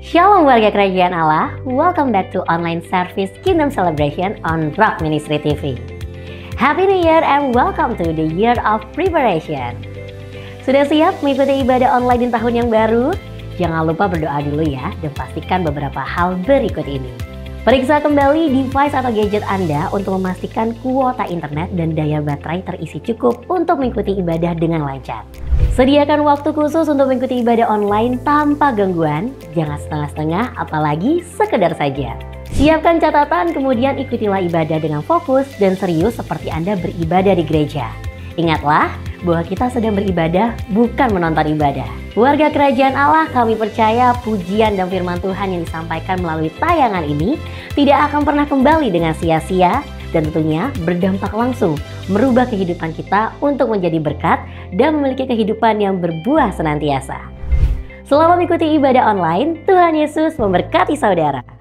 Shalom warga kerajaan Allah, welcome back to online service Kingdom Celebration on Rock Ministry TV. Happy New Year and welcome to the year of preparation. Sudah siap mengikuti ibadah online di tahun yang baru? Jangan lupa berdoa dulu ya dan pastikan beberapa hal berikut ini. Periksa kembali device atau gadget Anda untuk memastikan kuota internet dan daya baterai terisi cukup untuk mengikuti ibadah dengan lancar. Sediakan waktu khusus untuk mengikuti ibadah online tanpa gangguan, jangan setengah-setengah apalagi sekedar saja. Siapkan catatan kemudian ikutilah ibadah dengan fokus dan serius seperti Anda beribadah di gereja. Ingatlah bahwa kita sedang beribadah bukan menonton ibadah. Warga kerajaan Allah, kami percaya pujian dan firman Tuhan yang disampaikan melalui tayangan ini tidak akan pernah kembali dengan sia-sia dan tentunya berdampak langsung merubah kehidupan kita untuk menjadi berkat dan memiliki kehidupan yang berbuah senantiasa. Selamat mengikuti ibadah online, Tuhan Yesus memberkati saudara.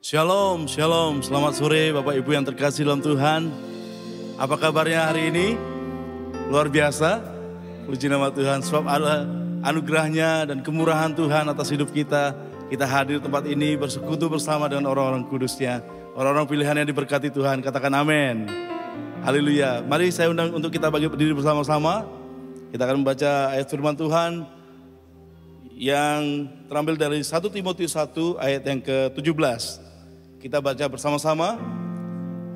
Shalom, shalom, selamat sore Bapak Ibu yang terkasih dalam Tuhan. Apa kabarnya hari ini? Luar biasa, puji nama Tuhan. Sebab ada anugerahnya dan kemurahan Tuhan atas hidup kita. Kita hadir di tempat ini bersekutu bersama dengan orang-orang kudusnya. Orang-orang pilihan yang diberkati Tuhan, katakan amin. Haleluya. Mari saya undang untuk kita bagi berdiri bersama-sama. Kita akan membaca ayat firman Tuhan yang terambil dari 1 Timotius 1 ayat yang ke-17. Kita baca bersama-sama.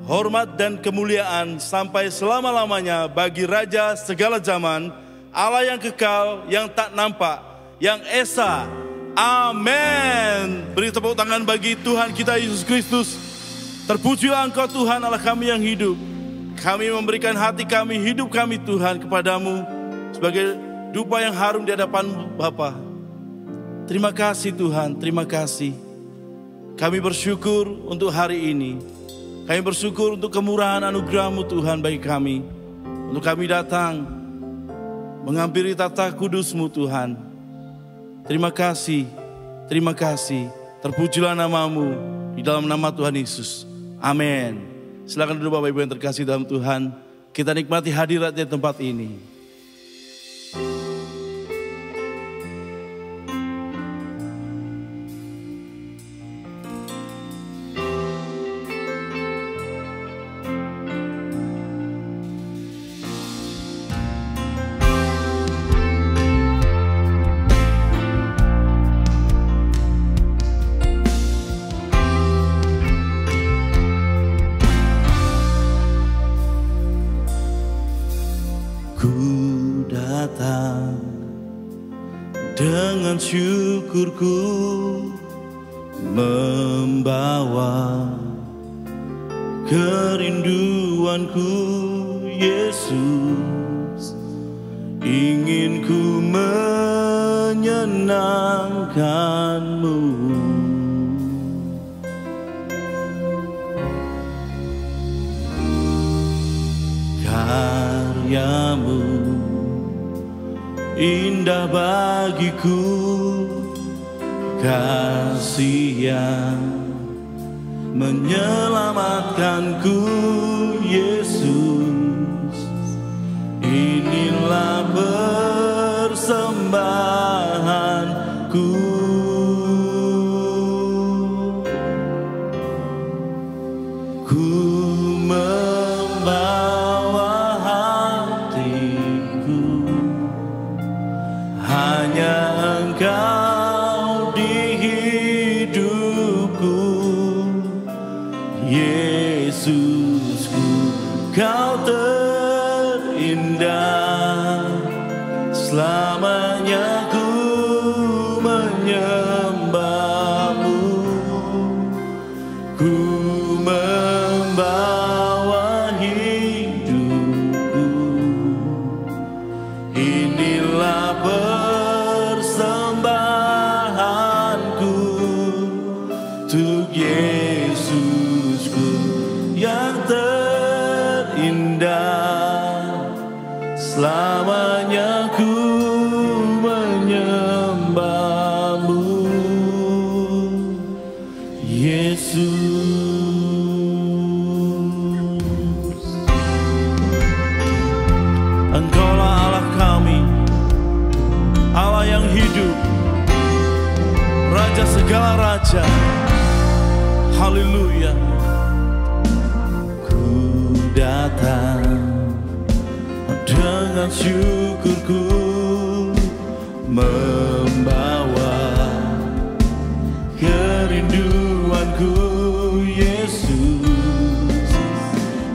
Hormat dan kemuliaan sampai selama-lamanya bagi Raja segala zaman, Allah yang kekal, yang tak nampak, yang esa. Amin. Beri tepuk tangan bagi Tuhan kita Yesus Kristus. Terpujilah Engkau Tuhan Allah kami yang hidup. Kami memberikan hati kami, hidup kami Tuhan kepadamu sebagai dupa yang harum di hadapan-Mu Bapa. Terima kasih Tuhan, terima kasih. Kami bersyukur untuk hari ini. Kami bersyukur untuk kemurahan anugerah-Mu Tuhan bagi kami. Untuk kami datang menghampiri tata kudus-Mu Tuhan. Terima kasih, terima kasih. Terpujilah nama-Mu di dalam nama Tuhan Yesus. Amin. Silakan duduk Bapak Ibu yang terkasih dalam Tuhan. Kita nikmati hadirat di tempat ini. dengan syukurku membawa kerinduanku, Yesus, ingin ku menyenangkan-Mu. Karya-Mu indah bagiku, kasih yang menyelamatkanku, Yesus, inilah persembahanku. Ku membawa hatiku, hanya Engkau di hidupku, Yesusku, Kau terindah, selamanya ku menyembah-Mu. Ku membawa hidupku, inilah persembahanku untuk Yesusku yang terindah, selamanya ku menyembah-Mu, Yesus. Engkaulah Allah kami, Allah yang hidup, Raja segala raja. Haleluya. Ku datang dengan syukurku membawa kerinduanku, Yesus,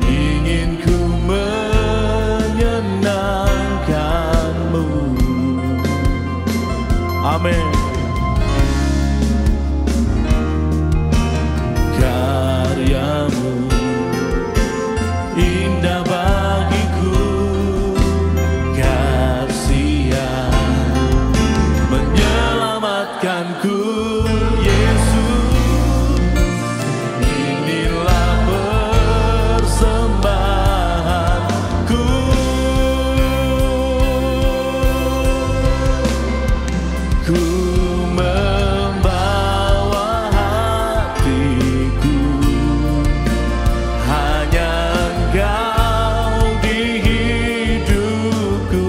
ingin ku menyenangkan-Mu. Amin. Karya-Mu indah bagiku, kasih yang menyelamatkanku, Yesus, inilah persembahanku. Ku membawa hatiku, hanya Engkau di hidupku,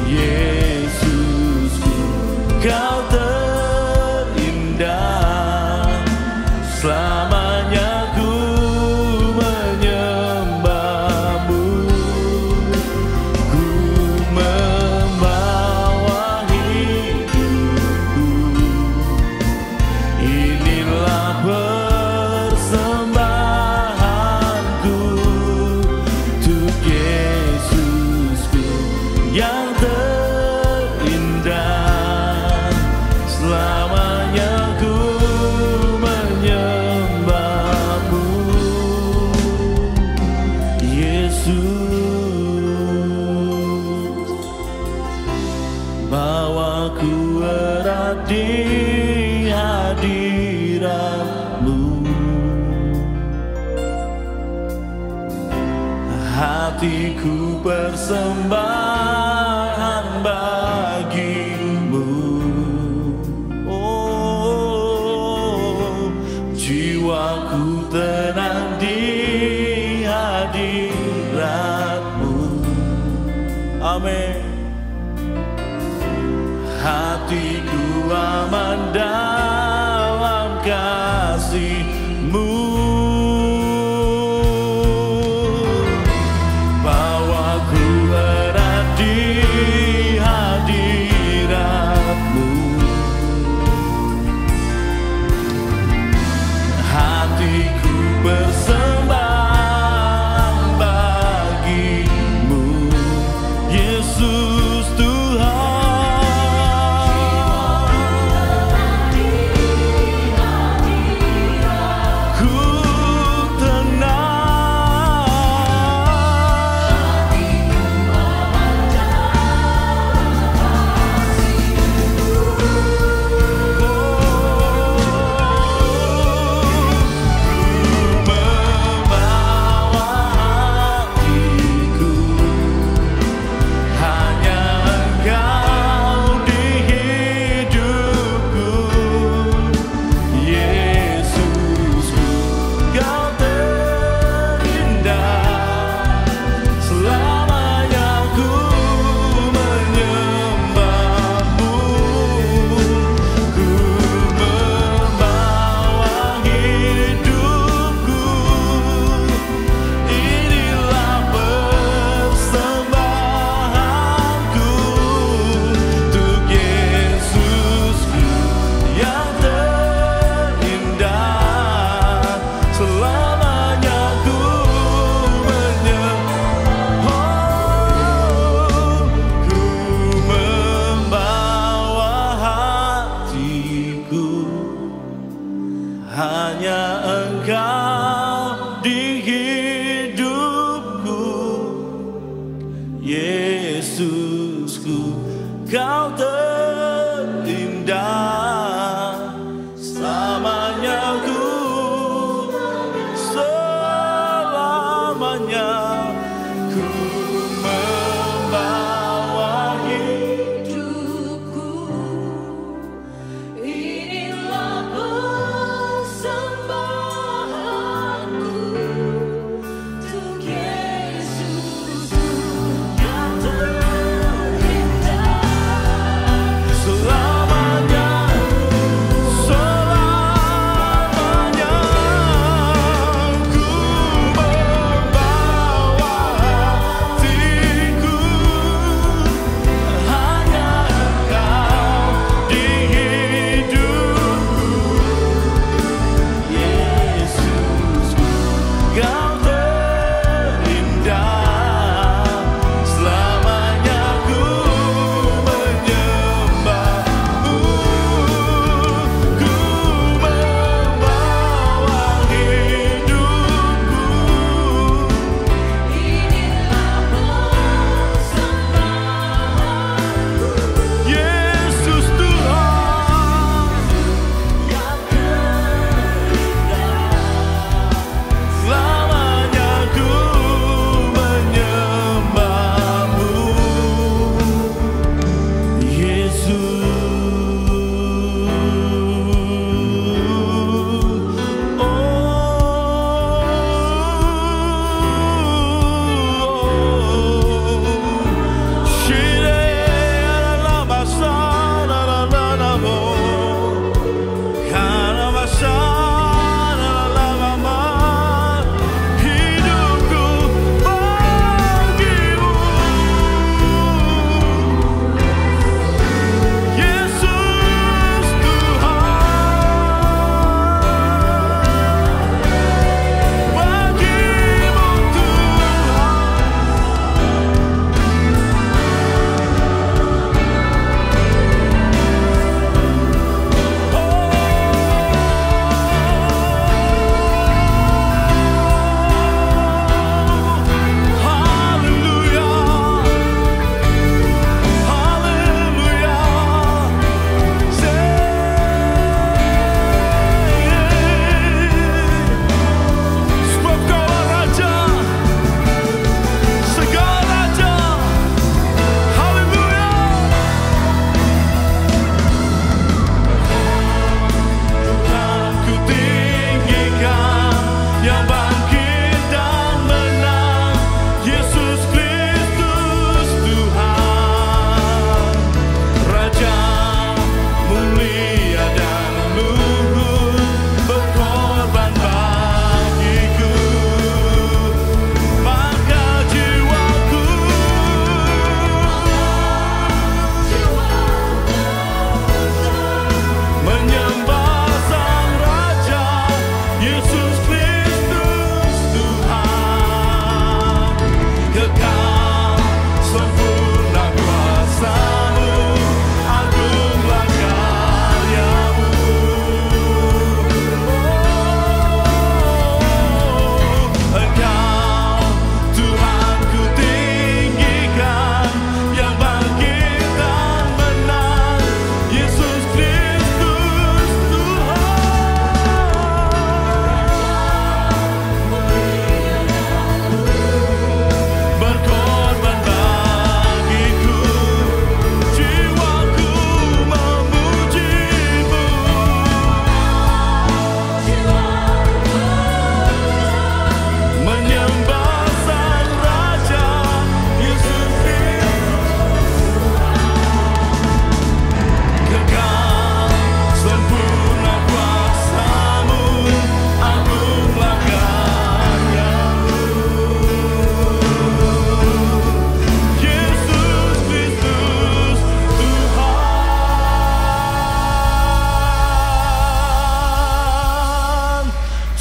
Yesusku, Kau terindah, selamanya ku menyembah-Mu. Ku membawa hidupku, inilah persembahanku untuk Yesusku yang terindah, selamanya ku menyembah-Mu, Yesus. Bawa ku erat di hadirat-Mu, hatiku persembahan bagi-Mu. Oh, jiwaku tenang di hadirat-Mu. Amin. Hatiku aman dalam kasih-Mu. Bawa ku erat di hadirat-Mu, hatiku bersembahan bagi-Mu, Yesus Tuhan.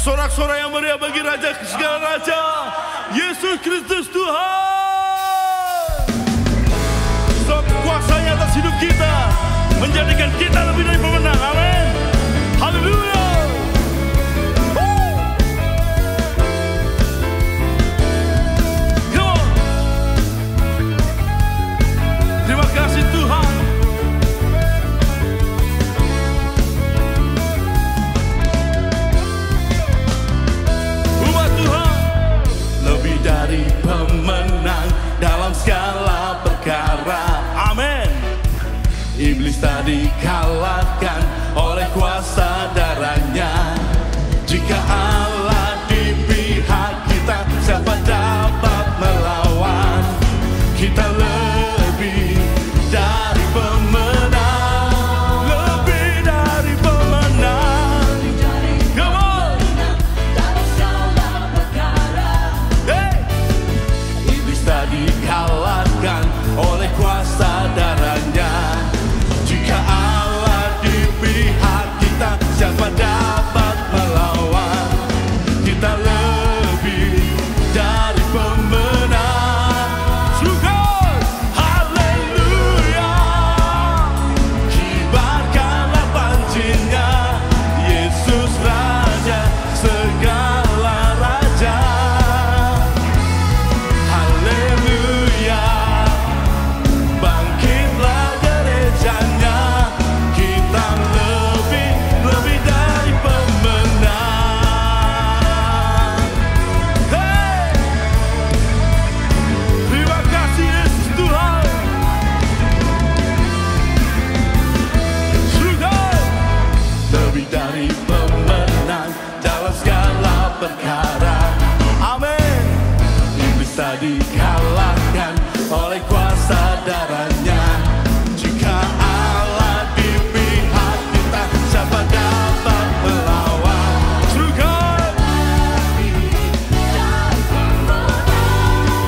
Sorak-sorai yang meriah bagi Raja segala Raja, Yesus Kristus Tuhan. Sebab kuasanya atas hidup kita menjadikan kita lebih dari pemenang. Amin. Haleluya. Come on. Terima kasih Tuhan. Dari pemenang dikalahkan oleh kuasa darahnya. Jika Allah di pihak kita, siapa dapat melawan? Kita lebih dari pemenang, lebih dari pemenang. Come on. Hey. Iblis tak dikalahkan oleh kuasa darahnya. Jika Allah di pihak kita, siapa dapat melawan? Kita lebih dari pemenang. Syukur, haleluya. Kibarkanlah pancinya, Yesus Raja segala raja. Haleluya. Bangkitlah gerejanya, kita lebih dari pemenang. Hey! Terima kasih Yesus Tuhan. Syukur, lebih dari pemenang dalam segala perkara. Amin. Iblis tak dikalahkan oleh kuasa darahnya. Jika Allah di pihak kita, siapa dapat melawan? Syukur.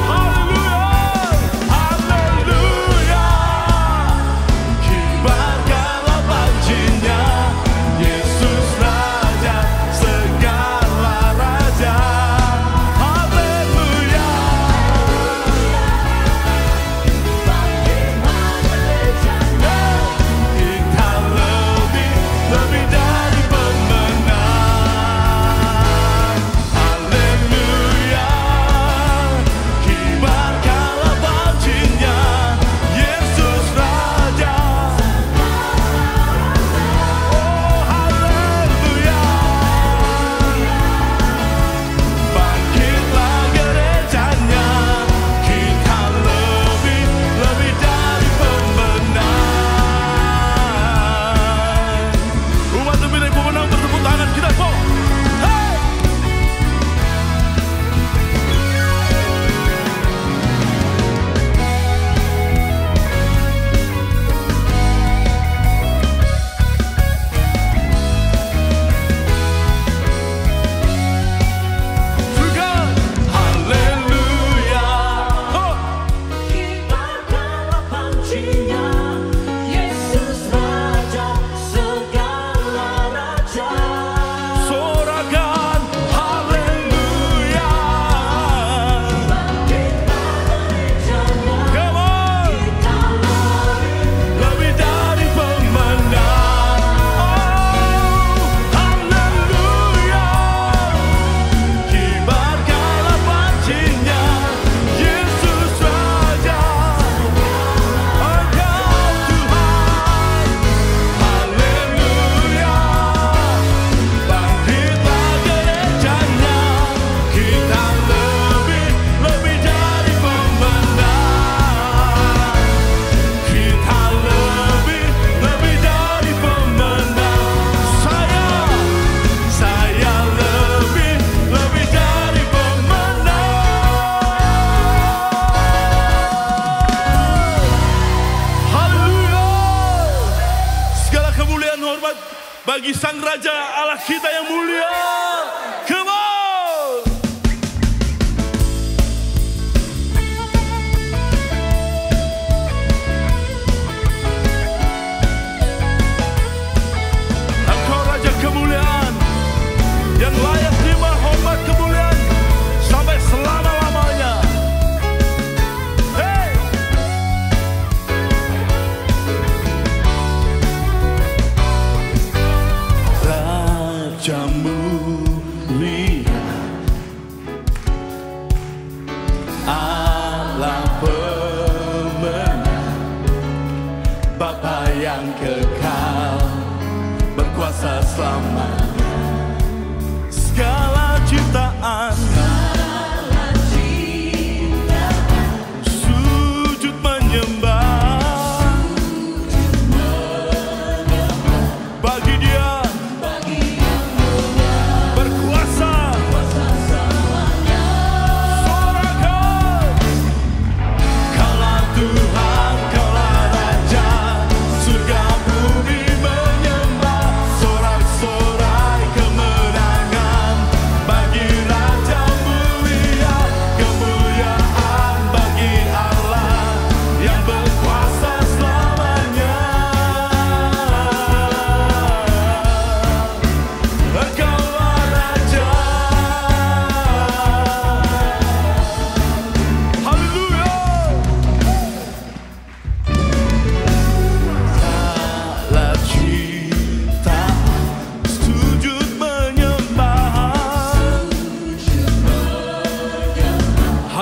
Haleluya, haleluya. Kibarkanlah pancinya, Yesus Raja segala raja. Haleluya. Kita lebih dari pemenang. Haleluya. Kibarkanlah pancinya, Yesus Raja. Oh haleluya. Bangkitlah gerejanya, kita lebih dari pemenang. Umat lebih dari pemenang, bertepuk tangan kita kok. Hey! Syukur, haleluya. Oh. Kibarkanlah pancinya, Yesus Raja segala raja. Sorakan haleluya. Bangkitlah gerejanya, Come on. kita Lebih dari pemenang. Oh haleluya. Kibarkanlah pancinya, Yesus Raja. Engkau Tuhan. Haleluya. Bangkitlah gerejanya, kita lebih dari pemenang. Kita lebih dari pemenang. Saya lebih dari pemenang. Haleluya. Segala kemuliaan hormat bagi Sang Raja Allah kita yang mulia. Come on. Engkau Raja kemuliaan yang layak terima hormat kemuliaan sampai selama-lamanya. Hey! Rajamu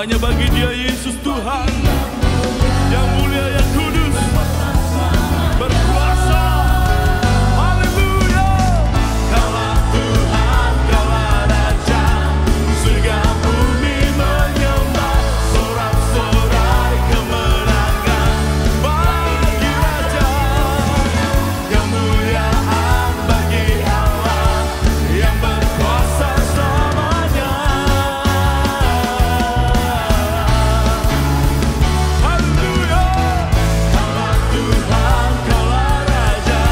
Hanya bagi Dia Yesus Tuhan yang mulia, yang kudus, berkuasa. Haleluya. Kaulah Tuhan, Kaulah Raja, surga bumi menyembah, sorak-sorai kemenangan bagi Raja. Kemuliaan bagi Allah yang berkuasa selamanya. Haleluya. Kaulah Tuhan, Kaulah Raja,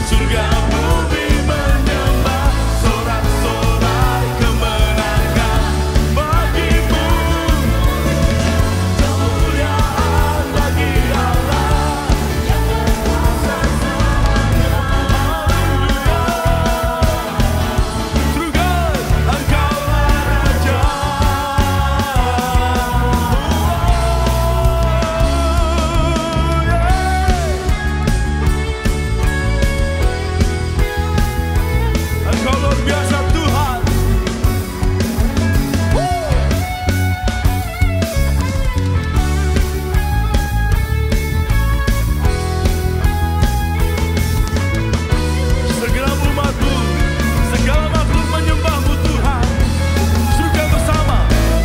surga bumi menyembah, sorak-sorai kemenangan bagimu. Kemuliaan bagi Allah yang berkuasa selamanya. Haleluya. Surga, Engkaulah Raja. Engkau luar biasa Tuhan. Segala umatmu, segala makhluk menyembahmu Tuhan. Surga bersama.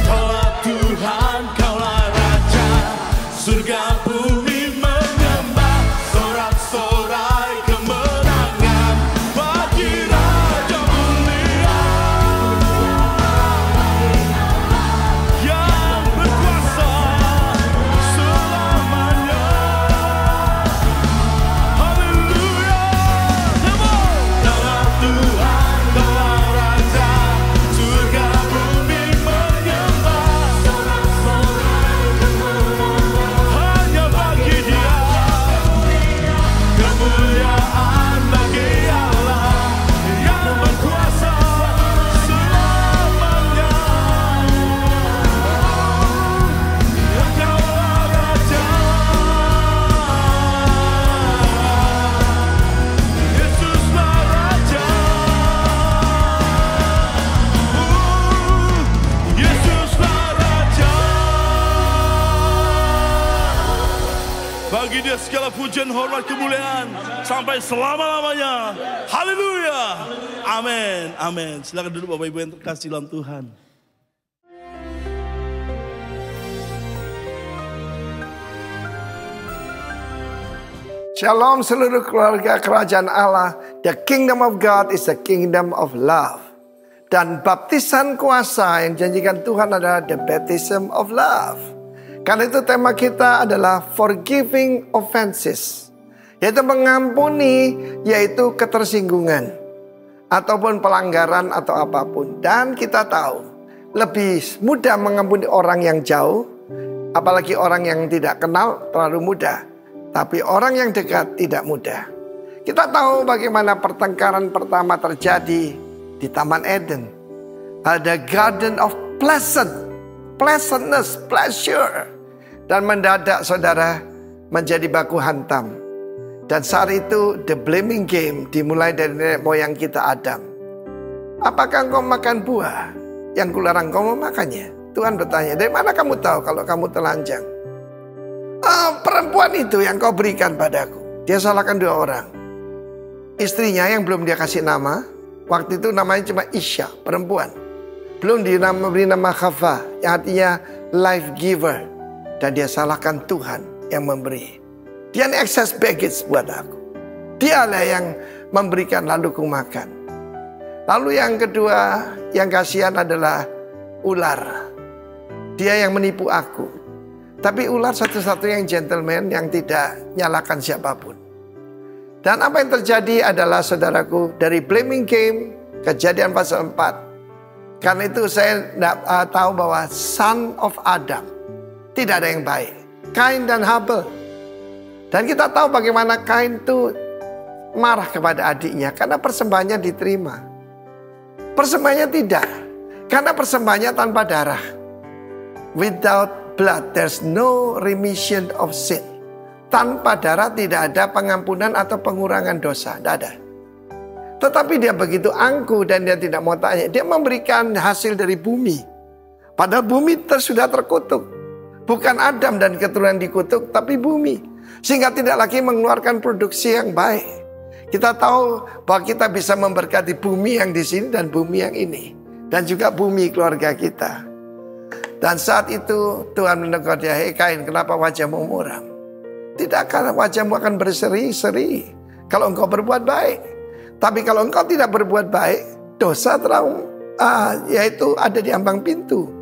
Kaulah Tuhan, Kaulah Raja, surga bumi menyembah, sorak-sorai kemenangan bagi Raja mulia yang berkuasa selamanya. Haleluya. Kaulah Tuhan, Kaulah Raja, surga bumi menyembah, sorak-sorai kemenangan hanya bagi Dia. Kemuliaan bagi Allah yang berkuasa selamanya. Engkaulah Raja, Yesuslah Raja. Yesuslah Raja. Bagi Dia segala pujian, hormat, kemuliaan sampai selama-lamanya. Haleluya. Amin. Amin. Silakan duduk Bapak Ibu yang terkasih dalam Tuhan. Shalom seluruh keluarga kerajaan Allah. The kingdom of God is the kingdom of love. Dan baptisan kuasa yang janjikan Tuhan adalah the baptism of love. Karena itu tema kita adalah forgiving offenses. Yaitu mengampuni, yaitu ketersinggungan. Ataupun pelanggaran atau apapun. Dan kita tahu, lebih mudah mengampuni orang yang jauh. Apalagi orang yang tidak kenal terlalu mudah. Tapi orang yang dekat tidak mudah. Kita tahu bagaimana pertengkaran pertama terjadi di Taman Eden. Ada garden of pleasantness, pleasure. Dan mendadak saudara menjadi baku hantam. Dan saat itu the blaming game dimulai dari nenek moyang kita Adam. Apakah engkau makan buah yang kularang kau memakannya? Tuhan bertanya, dari mana kamu tahu kalau kamu telanjang? Perempuan itu yang kau berikan padaku. Dia salahkan dua orang. Istrinya yang belum dia kasih nama. Waktu itu namanya cuma Isya, perempuan. Belum diberi nama Hawa, yang artinya life giver. Dan dia salahkan Tuhan yang memberi. Dia excess baggage buat aku. Dialah yang memberikan lalu ku makan. Lalu yang kedua yang kasihan adalah ular. Dia yang menipu aku. Tapi ular satu-satunya yang gentleman yang tidak nyalakan siapapun. Dan apa yang terjadi adalah saudaraku, dari blaming game, Kejadian pasal 4. Karena itu saya tahu bahwa son of Adam tidak ada yang baik. Kain dan Habel. Dan kita tahu bagaimana Kain itu marah kepada adiknya karena persembahannya diterima. Persembahannya tidak. Karena persembahannya tanpa darah. Without blood, there's no remission of sin. Tanpa darah tidak ada pengampunan atau pengurangan dosa. Tidak ada. Tetapi dia begitu angkuh dan dia tidak mau tanya. Dia memberikan hasil dari bumi. Padahal bumi sudah terkutuk. Bukan Adam dan keturunan dikutuk, tapi bumi. Sehingga tidak lagi mengeluarkan produksi yang baik. Kita tahu bahwa kita bisa memberkati bumi yang di sini dan bumi yang ini. Dan juga bumi keluarga kita. Dan saat itu Tuhan menegur dia, "Hei Kain, kenapa wajahmu muram? Tidak akan wajahmu akan berseri-seri kalau engkau berbuat baik. Tapi kalau engkau tidak berbuat baik, dosa yaitu ada di ambang pintu.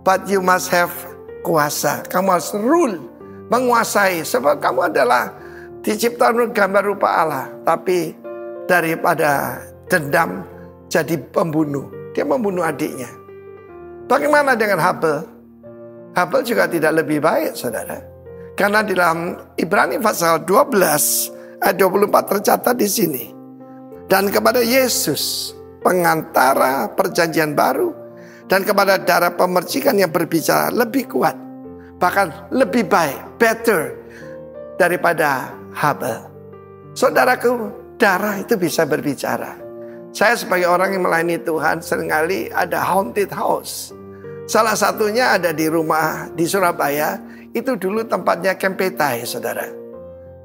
But you must have kuasa. Kamu harus rule, menguasai. Sebab kamu adalah diciptakan gambar rupa Allah. Tapi daripada dendam jadi pembunuh. Dia membunuh adiknya. Bagaimana dengan Habel? Habel juga tidak lebih baik, saudara. Karena di dalam Ibrani pasal 12 ayat 24 tercatat di sini. Dan kepada Yesus, pengantara perjanjian baru, dan kepada darah pemercikan yang berbicara lebih kuat, bahkan lebih baik, better daripada Habel. Saudaraku, darah itu bisa berbicara. Saya sebagai orang yang melayani Tuhan seringkali ada haunted house. Salah satunya ada di rumah di Surabaya. Itu dulu tempatnya Kempetai, saudara.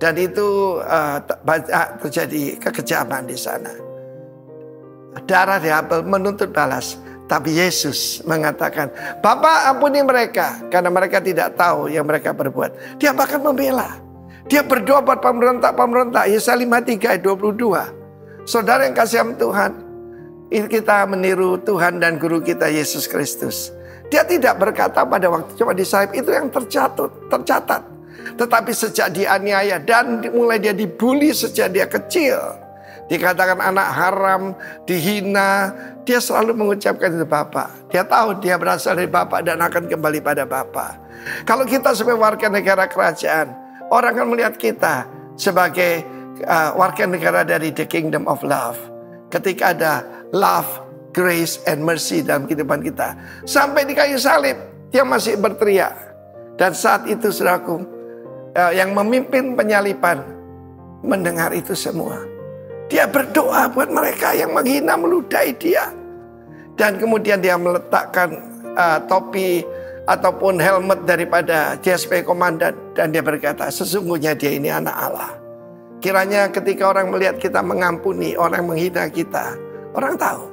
Dan itu terjadi kekejaman di sana. Darah di Habel menuntut balas. Tapi Yesus mengatakan, "Bapa, ampuni mereka, karena mereka tidak tahu yang mereka berbuat." Dia bahkan membela. Dia berdoa buat pemberontak-pemberontak. Yesaya 53 ayat 22. Saudara yang kasih Tuhan, kita meniru Tuhan dan guru kita Yesus Kristus. Dia tidak berkata pada waktu cuma disalib, itu yang tercatat. Tetapi sejak dianiaya dan mulai dia dibully sejak dia kecil, dikatakan anak haram, dihina, dia selalu mengucapkan itu Bapa. Dia tahu dia berasal dari Bapa dan akan kembali pada Bapa. Kalau kita sebagai warga negara kerajaan, orang akan melihat kita sebagai warga negara dari the kingdom of love. Ketika ada love, grace and mercy dalam kehidupan kita. Sampai di kayu salib, dia masih berteriak. Dan saat itu saudaraku, yang memimpin penyaliban mendengar itu semua. Dia berdoa buat mereka yang menghina, meludahi dia. Dan kemudian dia meletakkan topi ataupun helmet daripada JSP komandan. Dan dia berkata, sesungguhnya dia ini anak Allah. Kiranya ketika orang melihat kita mengampuni orang menghina kita, orang tahu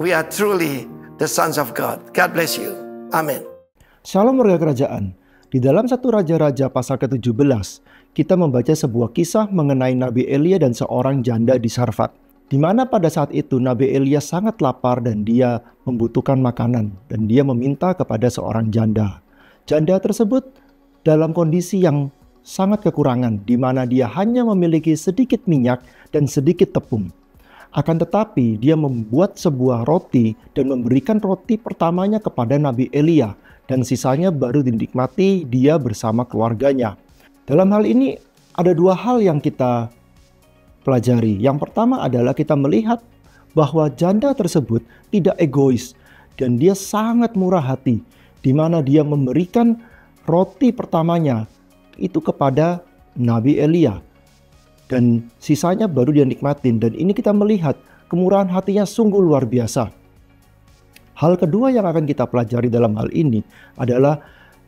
we are truly the sons of God. God bless you. Amin. Shalom warga kerajaan. Di dalam 1 Raja-Raja pasal ke-17, kita membaca sebuah kisah mengenai Nabi Elia dan seorang janda di Sarfat. Di mana pada saat itu Nabi Elia sangat lapar dan dia membutuhkan makanan. Dan dia meminta kepada seorang janda. Janda tersebut dalam kondisi yang sangat kekurangan, di mana dia hanya memiliki sedikit minyak dan sedikit tepung. Akan tetapi dia membuat sebuah roti dan memberikan roti pertamanya kepada Nabi Elia. Dan sisanya baru dinikmati dia bersama keluarganya. Dalam hal ini ada dua hal yang kita pelajari. Yang pertama adalah kita melihat bahwa janda tersebut tidak egois. Dan dia sangat murah hati. Di mana dia memberikan roti pertamanya itu kepada Nabi Elia. Dan sisanya baru dia nikmatin. Dan ini kita melihat kemurahan hatinya sungguh luar biasa. Hal kedua yang akan kita pelajari dalam hal ini adalah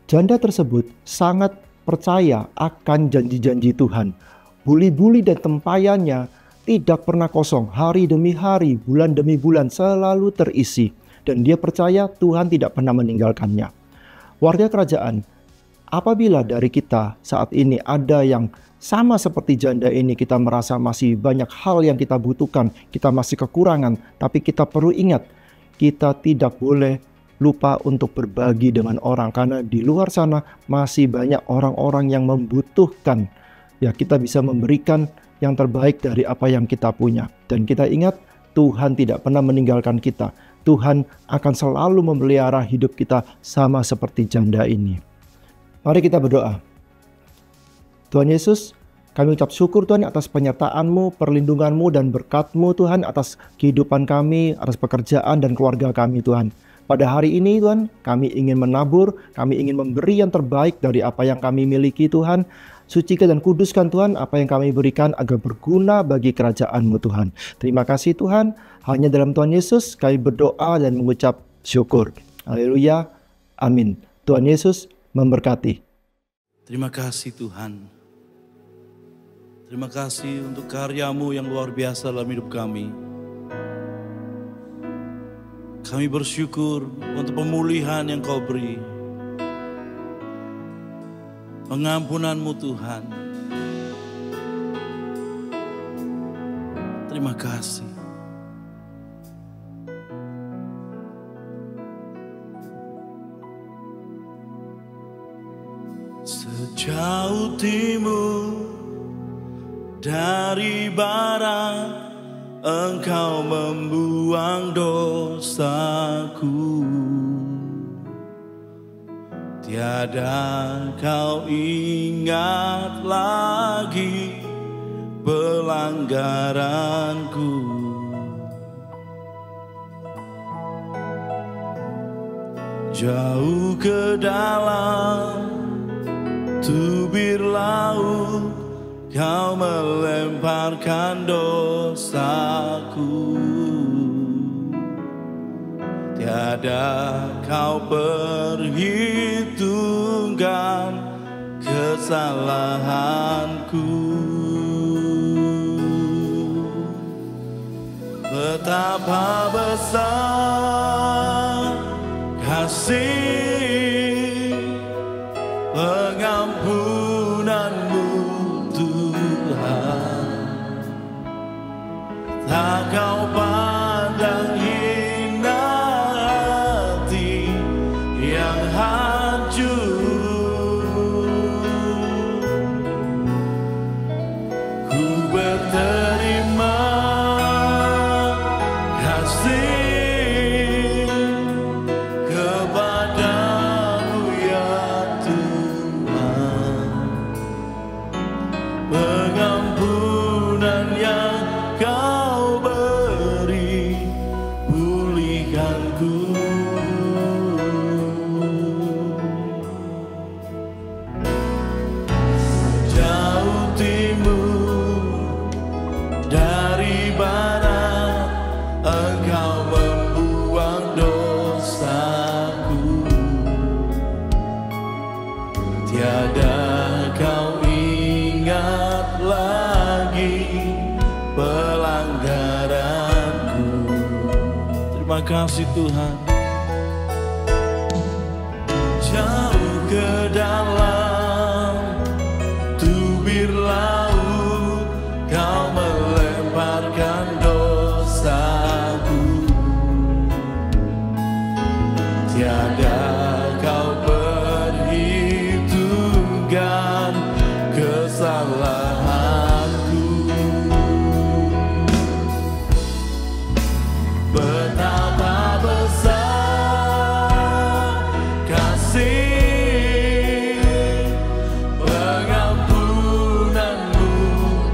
janda tersebut sangat percaya akan janji-janji Tuhan. Buli-buli dan tempayannya tidak pernah kosong. Hari demi hari, bulan demi bulan selalu terisi. Dan dia percaya Tuhan tidak pernah meninggalkannya. Warga kerajaan, apabila dari kita saat ini ada yang sama seperti janda ini, kita merasa masih banyak hal yang kita butuhkan, kita masih kekurangan, tapi kita perlu ingat, kita tidak boleh lupa untuk berbagi dengan orang, karena di luar sana masih banyak orang-orang yang membutuhkan. Ya, kita bisa memberikan yang terbaik dari apa yang kita punya. Dan kita ingat, Tuhan tidak pernah meninggalkan kita. Tuhan akan selalu memelihara hidup kita sama seperti janda ini. Mari kita berdoa. Tuhan Yesus, kami ucap syukur Tuhan atas penyertaan-Mu, perlindungan-Mu dan berkat-Mu Tuhan atas kehidupan kami, atas pekerjaan dan keluarga kami Tuhan. Pada hari ini Tuhan, kami ingin menabur, kami ingin memberi yang terbaik dari apa yang kami miliki Tuhan. Sucikan dan kuduskan Tuhan apa yang kami berikan agar berguna bagi kerajaan-Mu Tuhan. Terima kasih Tuhan, hanya dalam Tuhan Yesus kami berdoa dan mengucap syukur. Haleluya. Amin. Tuhan Yesus memberkati. Terima kasih Tuhan. Terima kasih untuk karya-Mu yang luar biasa dalam hidup kami. Kami bersyukur untuk pemulihan yang Kau beri. Pengampunan-Mu Tuhan. Terima kasih. Sejauh timur dari barat, Engkau membuang dosaku. Tiada Kau ingat lagi pelanggaranku. Jauh ke dalam tubir laut, Kau melemparkan dosaku. Tiada Kau perhitungkan kesalahanku. Betapa besar kasih pengampunan-Mu Tuhan. Tak Kau pandang hina hati yang hancur. Ku berterima kasih kepada-Mu ya Tuhan. Pengampunan yang Kau beri, pulihkanku. Jauh timur dari barat, Engkau membuang dosaku. Tiada Kau ingat lagi pelanggaranku. Terima kasih Tuhan. Jauh ke dalam tubir laut, Kau melemparkan dosaku. Tiada Kau perhitungkan kesalahanku. Betapa besar kasih pengampunan-Mu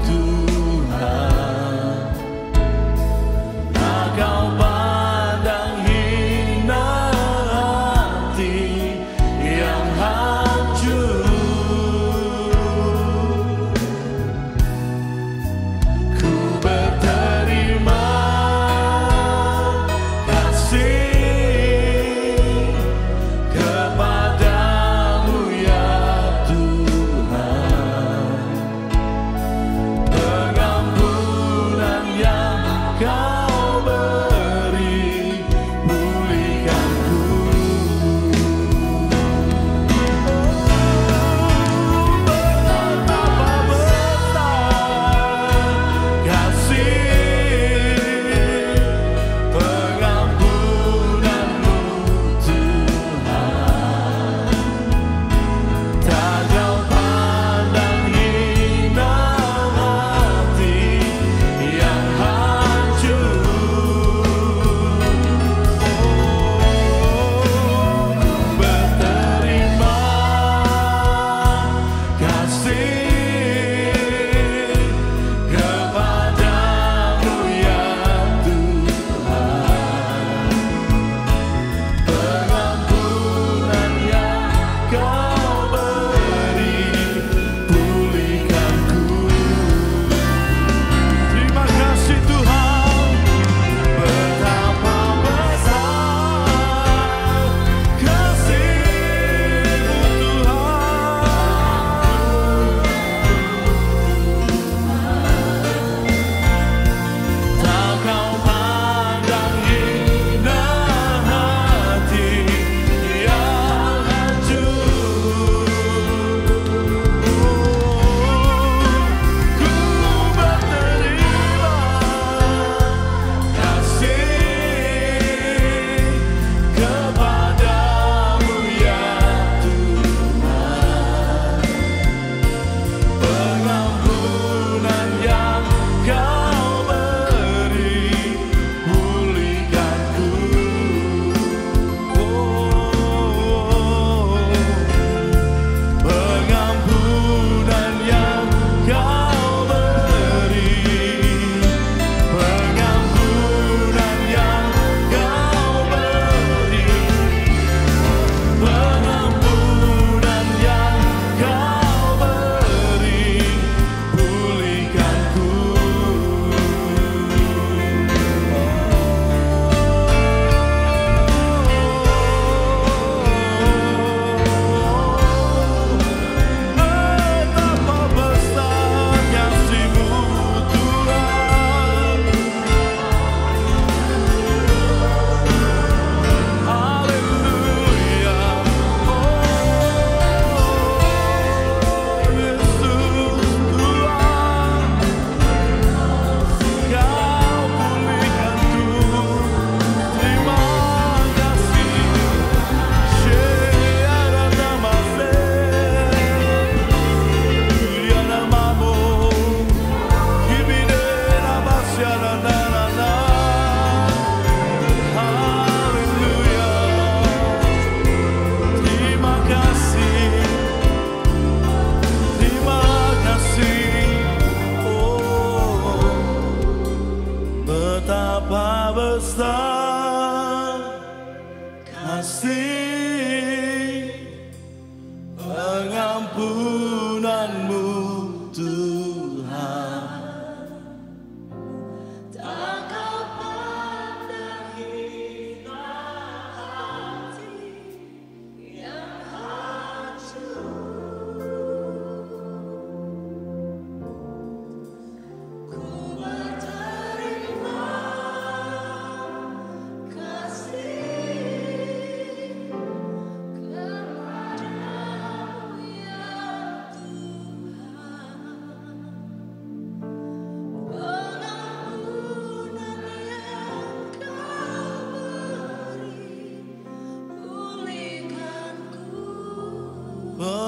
Tuhan. Tak Kau pandang hina hati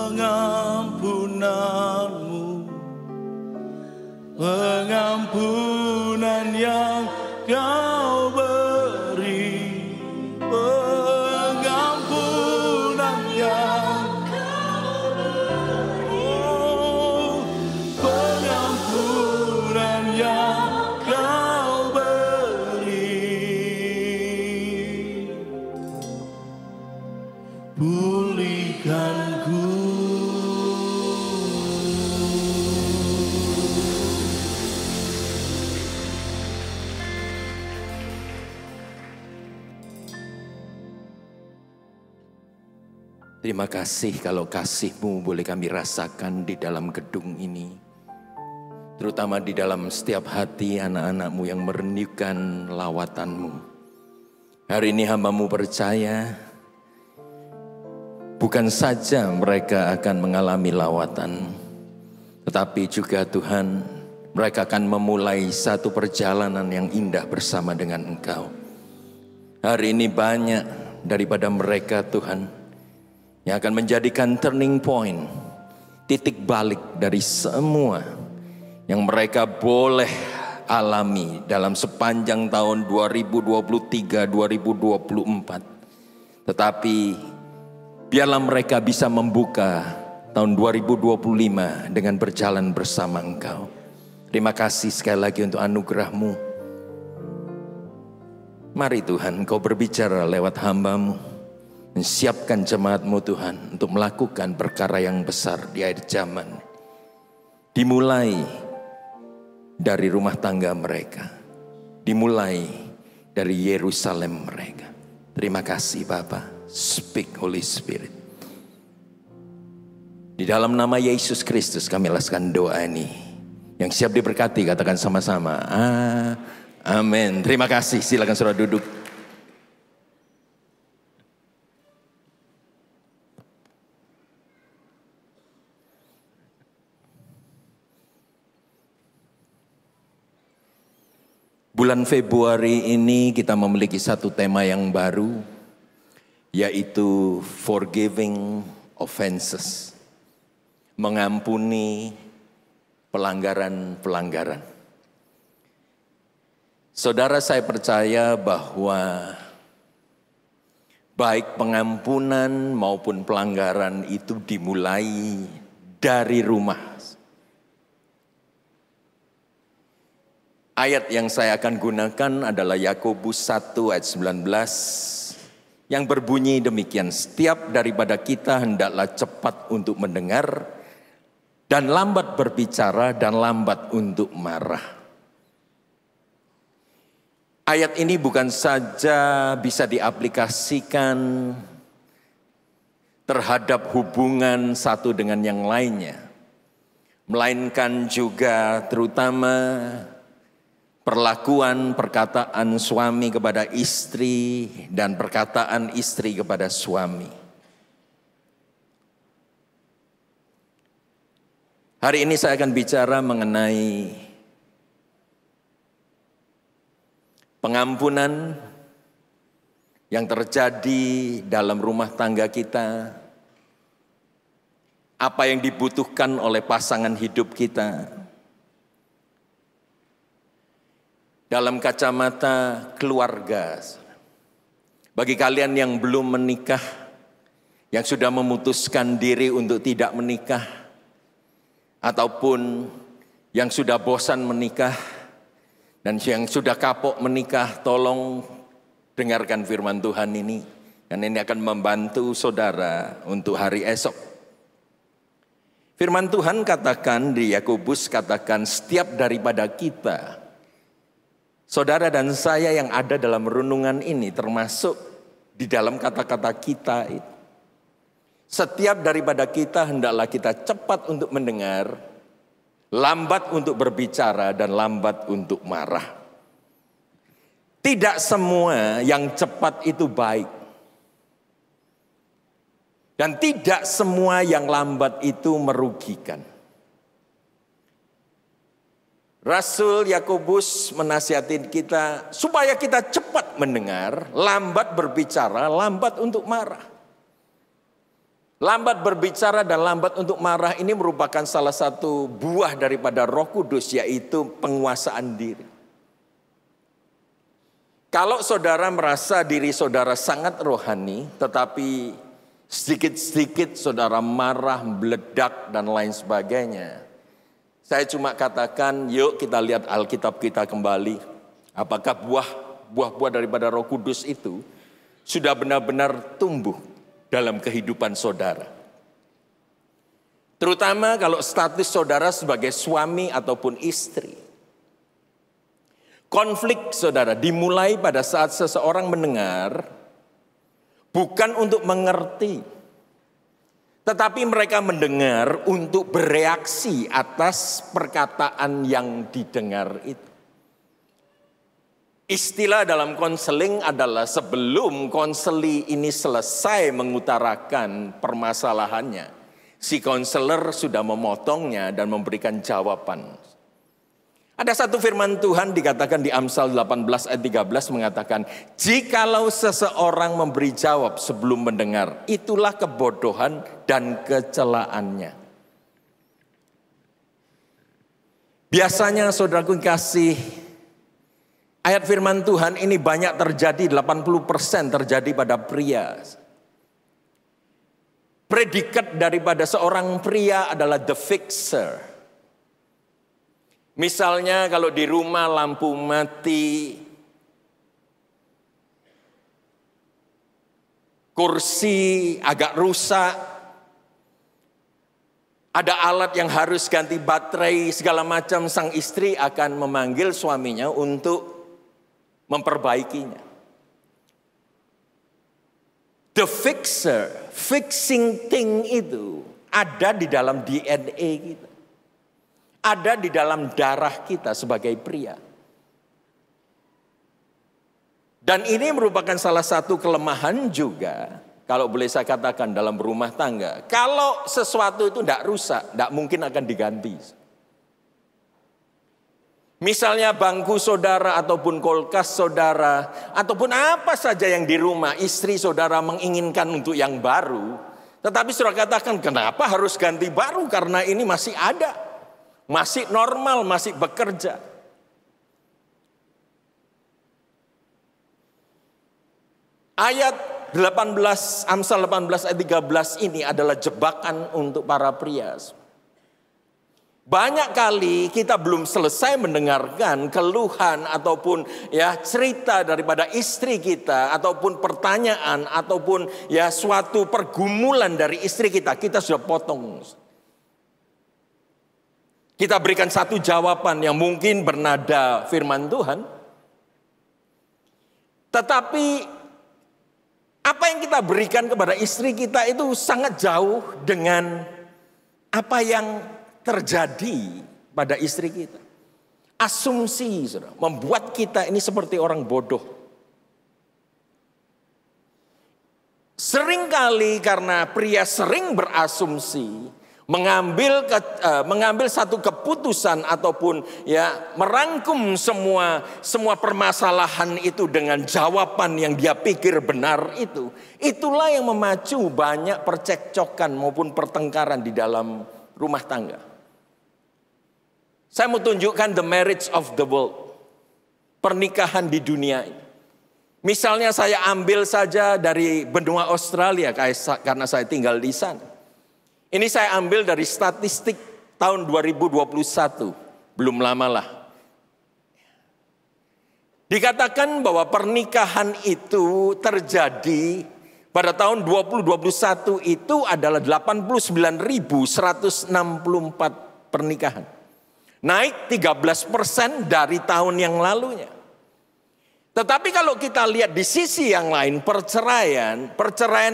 pengampunanmu, pengampunan yang kau beri, pengampunan yang pengampunan yang kau beri, pulihkanku. Terima kasih kalau kasih-Mu boleh kami rasakan di dalam gedung ini. Terutama di dalam setiap hati anak-anak-Mu yang merindukan lawatan-Mu. Hari ini hamba-Mu percaya, bukan saja mereka akan mengalami lawatan, tetapi juga Tuhan, mereka akan memulai satu perjalanan yang indah bersama dengan Engkau. Hari ini banyak daripada mereka Tuhan, yang akan menjadikan turning point, titik balik dari semua yang mereka boleh alami dalam sepanjang tahun 2023-2024. Tetapi biarlah mereka bisa membuka tahun 2025 dengan berjalan bersama Engkau. Terima kasih sekali lagi untuk anugerah-Mu. Mari Tuhan, Engkau berbicara lewat hamba-Mu. Menyiapkan jemaat-Mu Tuhan untuk melakukan perkara yang besar di akhir zaman. Dimulai dari rumah tangga mereka. Dimulai dari Yerusalem mereka. Terima kasih Bapa. Speak Holy Spirit. Di dalam nama Yesus Kristus kami laskan doa ini. Yang siap diberkati katakan sama-sama. Amin. Terima kasih. Silakan saudara duduk. Bulan Februari ini kita memiliki satu tema yang baru, yaitu forgiving offenses, mengampuni pelanggaran-pelanggaran. Saudara, saya percaya bahwa baik pengampunan maupun pelanggaran itu dimulai dari rumah. Ayat yang saya akan gunakan adalah Yakobus 1 ayat 19 yang berbunyi demikian, setiap daripada kita hendaklah cepat untuk mendengar dan lambat berbicara dan lambat untuk marah. Ayat ini bukan saja bisa diaplikasikan terhadap hubungan satu dengan yang lainnya, melainkan juga terutama perlakuan perkataan suami kepada istri dan perkataan istri kepada suami. Hari ini saya akan bicara mengenai pengampunan yang terjadi dalam rumah tangga kita. Apa yang dibutuhkan oleh pasangan hidup kita. Dalam kacamata keluarga, bagi kalian yang belum menikah, yang sudah memutuskan diri untuk tidak menikah, ataupun yang sudah bosan menikah, dan yang sudah kapok menikah, tolong dengarkan firman Tuhan ini, dan ini akan membantu saudara untuk hari esok. Firman Tuhan katakan di Yakobus, katakan setiap daripada kita, saudara dan saya yang ada dalam renungan ini termasuk di dalam kata-kata kita itu. Setiap daripada kita hendaklah kita cepat untuk mendengar, lambat untuk berbicara dan lambat untuk marah. Tidak semua yang cepat itu baik. Dan tidak semua yang lambat itu merugikan. Rasul Yakobus menasihatin kita supaya kita cepat mendengar, lambat berbicara, lambat untuk marah. Lambat berbicara dan lambat untuk marah ini merupakan salah satu buah daripada Roh Kudus, yaitu penguasaan diri. Kalau saudara merasa diri saudara sangat rohani, tetapi sedikit-sedikit saudara marah, meledak, dan lain sebagainya, saya cuma katakan, yuk kita lihat Alkitab kita kembali. Apakah buah-buah daripada Roh Kudus itu sudah benar-benar tumbuh dalam kehidupan saudara. Terutama kalau status saudara sebagai suami ataupun istri. Konflik saudara dimulai pada saat seseorang mendengar, bukan untuk mengerti, tetapi mereka mendengar untuk bereaksi atas perkataan yang didengar itu. Istilah dalam konseling adalah sebelum konseli ini selesai mengutarakan permasalahannya, si konselor sudah memotongnya dan memberikan jawaban. Ada satu firman Tuhan dikatakan di Amsal 18 ayat 13 mengatakan, jikalau seseorang memberi jawab sebelum mendengar, itulah kebodohan dan kecelaannya. Biasanya saudaraku kasih, ayat firman Tuhan ini banyak terjadi, 80% terjadi pada pria. Predikat daripada seorang pria adalah the fixer. Misalnya kalau di rumah lampu mati, kursi agak rusak, ada alat yang harus ganti baterai, segala macam, sang istri akan memanggil suaminya untuk memperbaikinya. The fixer, fixing thing itu ada di dalam DNA kita. Ada di dalam darah kita sebagai pria. Dan ini merupakan salah satu kelemahan juga, kalau boleh saya katakan dalam rumah tangga. Kalau sesuatu itu tidak rusak, tidak mungkin akan diganti. Misalnya bangku saudara ataupun kulkas saudara, ataupun apa saja yang di rumah istri saudara menginginkan untuk yang baru. Tetapi saudara katakan, kenapa harus ganti baru? Karena ini masih ada. Masih normal, masih bekerja. Ayat 18, Amsal 18 ayat 13 ini adalah jebakan untuk para pria. Banyak kali kita belum selesai mendengarkan keluhan ataupun cerita daripada istri kita, ataupun pertanyaan, ataupun suatu pergumulan dari istri kita, kita sudah potong. Kita berikan satu jawaban yang mungkin bernada firman Tuhan. Tetapi apa yang kita berikan kepada istri kita itu sangat jauh dengan apa yang terjadi pada istri kita. Asumsi saudara, membuat kita ini seperti orang bodoh. Seringkali karena pria sering berasumsi, mengambil satu keputusan ataupun merangkum semua permasalahan itu dengan jawaban yang dia pikir benar itu. Itulah yang memacu banyak percekcokan maupun pertengkaran di dalam rumah tangga. Saya mau tunjukkan the marriage of the world, pernikahan di dunia ini. Misalnya saya ambil saja dari benua Australia karena saya tinggal di sana. Ini saya ambil dari statistik tahun 2021, belum lama lah. Dikatakan bahwa pernikahan itu terjadi pada tahun 2021 itu adalah 89.164 pernikahan. Naik 13% dari tahun yang lalunya. Tetapi kalau kita lihat di sisi yang lain, perceraian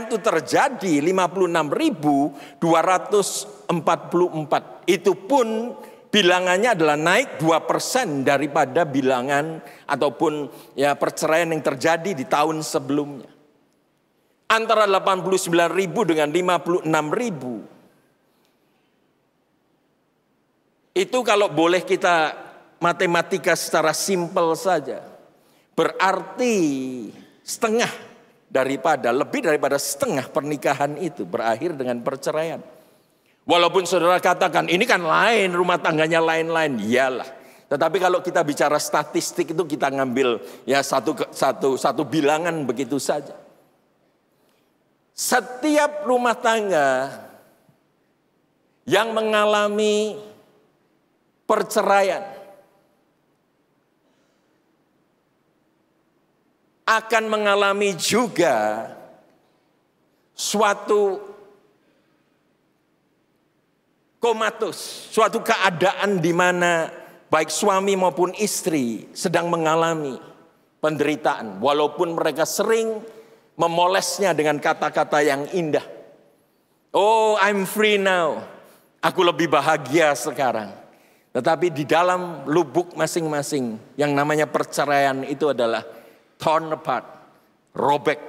itu terjadi 56.244. Itu pun bilangannya adalah naik 2% daripada bilangan ataupun perceraian yang terjadi di tahun sebelumnya. Antara 89.000 dengan 56.000. Itu kalau boleh kita matematika secara simpel saja. Berarti setengah lebih daripada setengah pernikahan itu berakhir dengan perceraian. Walaupun saudara katakan ini kan lain, rumah tangganya lain-lain, iyalah. Tetapi kalau kita bicara statistik itu kita ngambil ya satu bilangan begitu saja. Setiap rumah tangga yang mengalami perceraian akan mengalami juga suatu komatus, suatu keadaan di mana baik suami maupun istri sedang mengalami penderitaan. Walaupun mereka sering memolesnya dengan kata-kata yang indah. Oh, I'm free now. Aku lebih bahagia sekarang. Tetapi di dalam lubuk masing-masing yang namanya perceraian itu adalah torn apart, robek.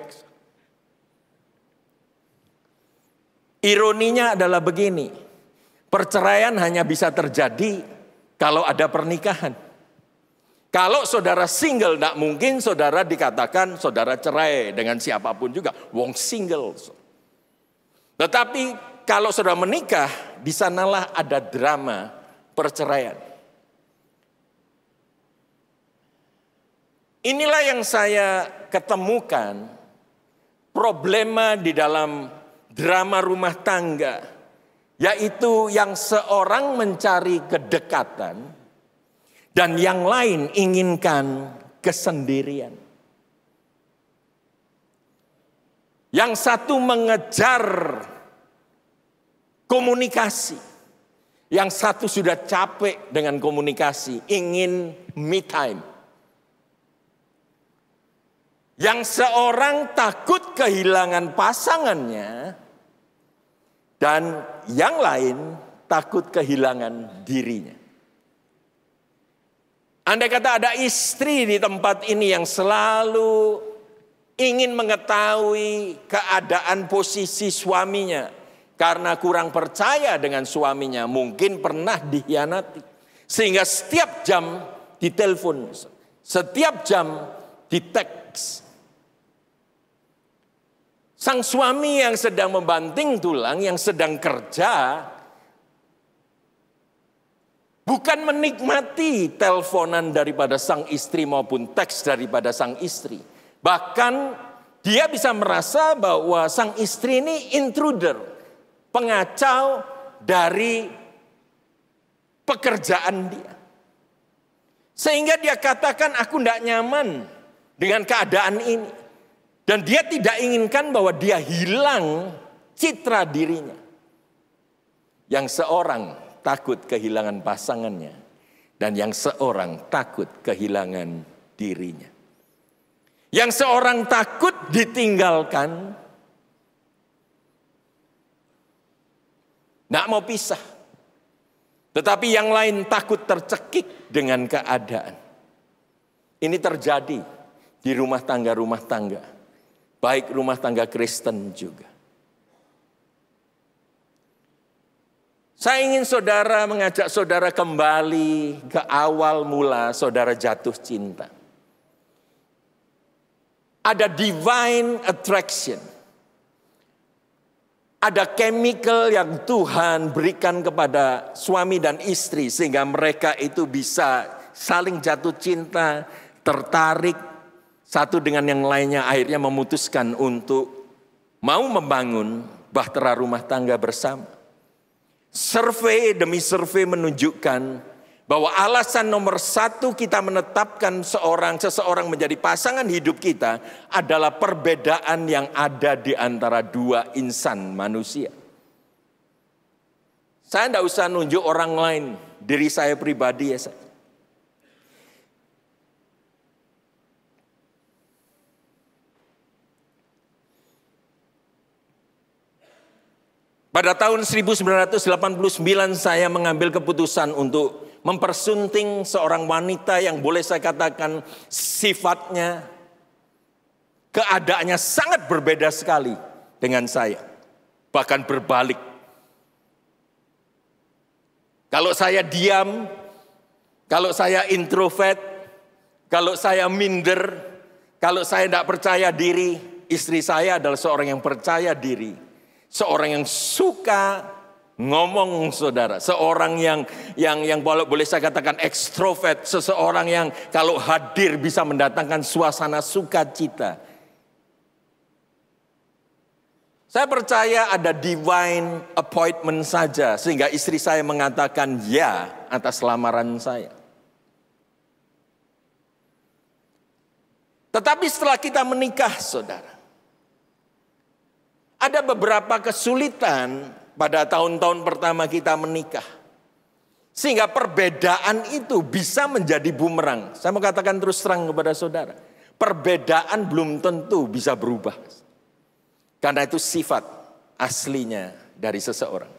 Ironinya adalah begini, perceraian hanya bisa terjadi kalau ada pernikahan. Kalau saudara single, tidak mungkin saudara dikatakan saudara cerai dengan siapapun juga. Wong single. Tetapi kalau saudara menikah, di sanalah ada drama perceraian. Inilah yang saya ketemukan problema di dalam drama rumah tangga, yaitu yang seorang mencari kedekatan dan yang lain inginkan kesendirian. Yang satu mengejar komunikasi, yang satu sudah capek dengan komunikasi, ingin me time. Yang seorang takut kehilangan pasangannya dan yang lain takut kehilangan dirinya. Andai kata ada istri di tempat ini yang selalu ingin mengetahui keadaan posisi suaminya karena kurang percaya dengan suaminya, mungkin pernah dikhianati. Sehingga setiap jam ditelepon, setiap jam diteks. Sang suami yang sedang membanting tulang, yang sedang kerja, bukan menikmati teleponan daripada sang istri maupun teks daripada sang istri. Bahkan dia bisa merasa bahwa sang istri ini intruder, pengacau dari pekerjaan dia. Sehingga dia katakan, aku tidak nyaman dengan keadaan ini. Dan dia tidak inginkan bahwa dia hilang citra dirinya. Yang seorang takut kehilangan pasangannya. Dan yang seorang takut kehilangan dirinya. Yang seorang takut ditinggalkan. Tidak mau pisah. Tetapi yang lain takut tercekik dengan keadaan. Ini terjadi di rumah tangga. Baik rumah tangga Kristen juga. Saya ingin saudara mengajak saudara kembali ke awal mula saudara jatuh cinta. Ada divine attraction. Ada chemical yang Tuhan berikan kepada suami dan istri sehingga mereka itu bisa saling jatuh cinta, tertarik satu dengan yang lainnya, akhirnya memutuskan untuk mau membangun bahtera rumah tangga bersama. Survei demi survei menunjukkan bahwa alasan nomor satu kita menetapkan seseorang menjadi pasangan hidup kita adalah perbedaan yang ada di antara dua insan manusia. Saya tidak usah nunjuk orang lain, diri saya pribadi ya saya. Pada tahun 1989 saya mengambil keputusan untuk mempersunting seorang wanita yang boleh saya katakan sifatnya, keadaannya sangat berbeda sekali dengan saya. Bahkan berbalik. Kalau saya diam, kalau saya introvert, kalau saya minder, kalau saya tidak percaya diri, Istri saya adalah seorang yang percaya diri, seorang yang suka ngomong, saudara, seorang yang boleh saya katakan ekstrovert, seseorang yang kalau hadir bisa mendatangkan suasana sukacita. Saya percaya ada divine appointment saja sehingga istri saya mengatakan ya atas lamaran saya. Tetapi setelah kita menikah, saudara, ada beberapa kesulitan pada tahun-tahun pertama kita menikah. Sehingga perbedaan itu bisa menjadi bumerang. Saya mau katakan terus terang kepada saudara. Perbedaan belum tentu bisa berubah. Karena itu sifat aslinya dari seseorang.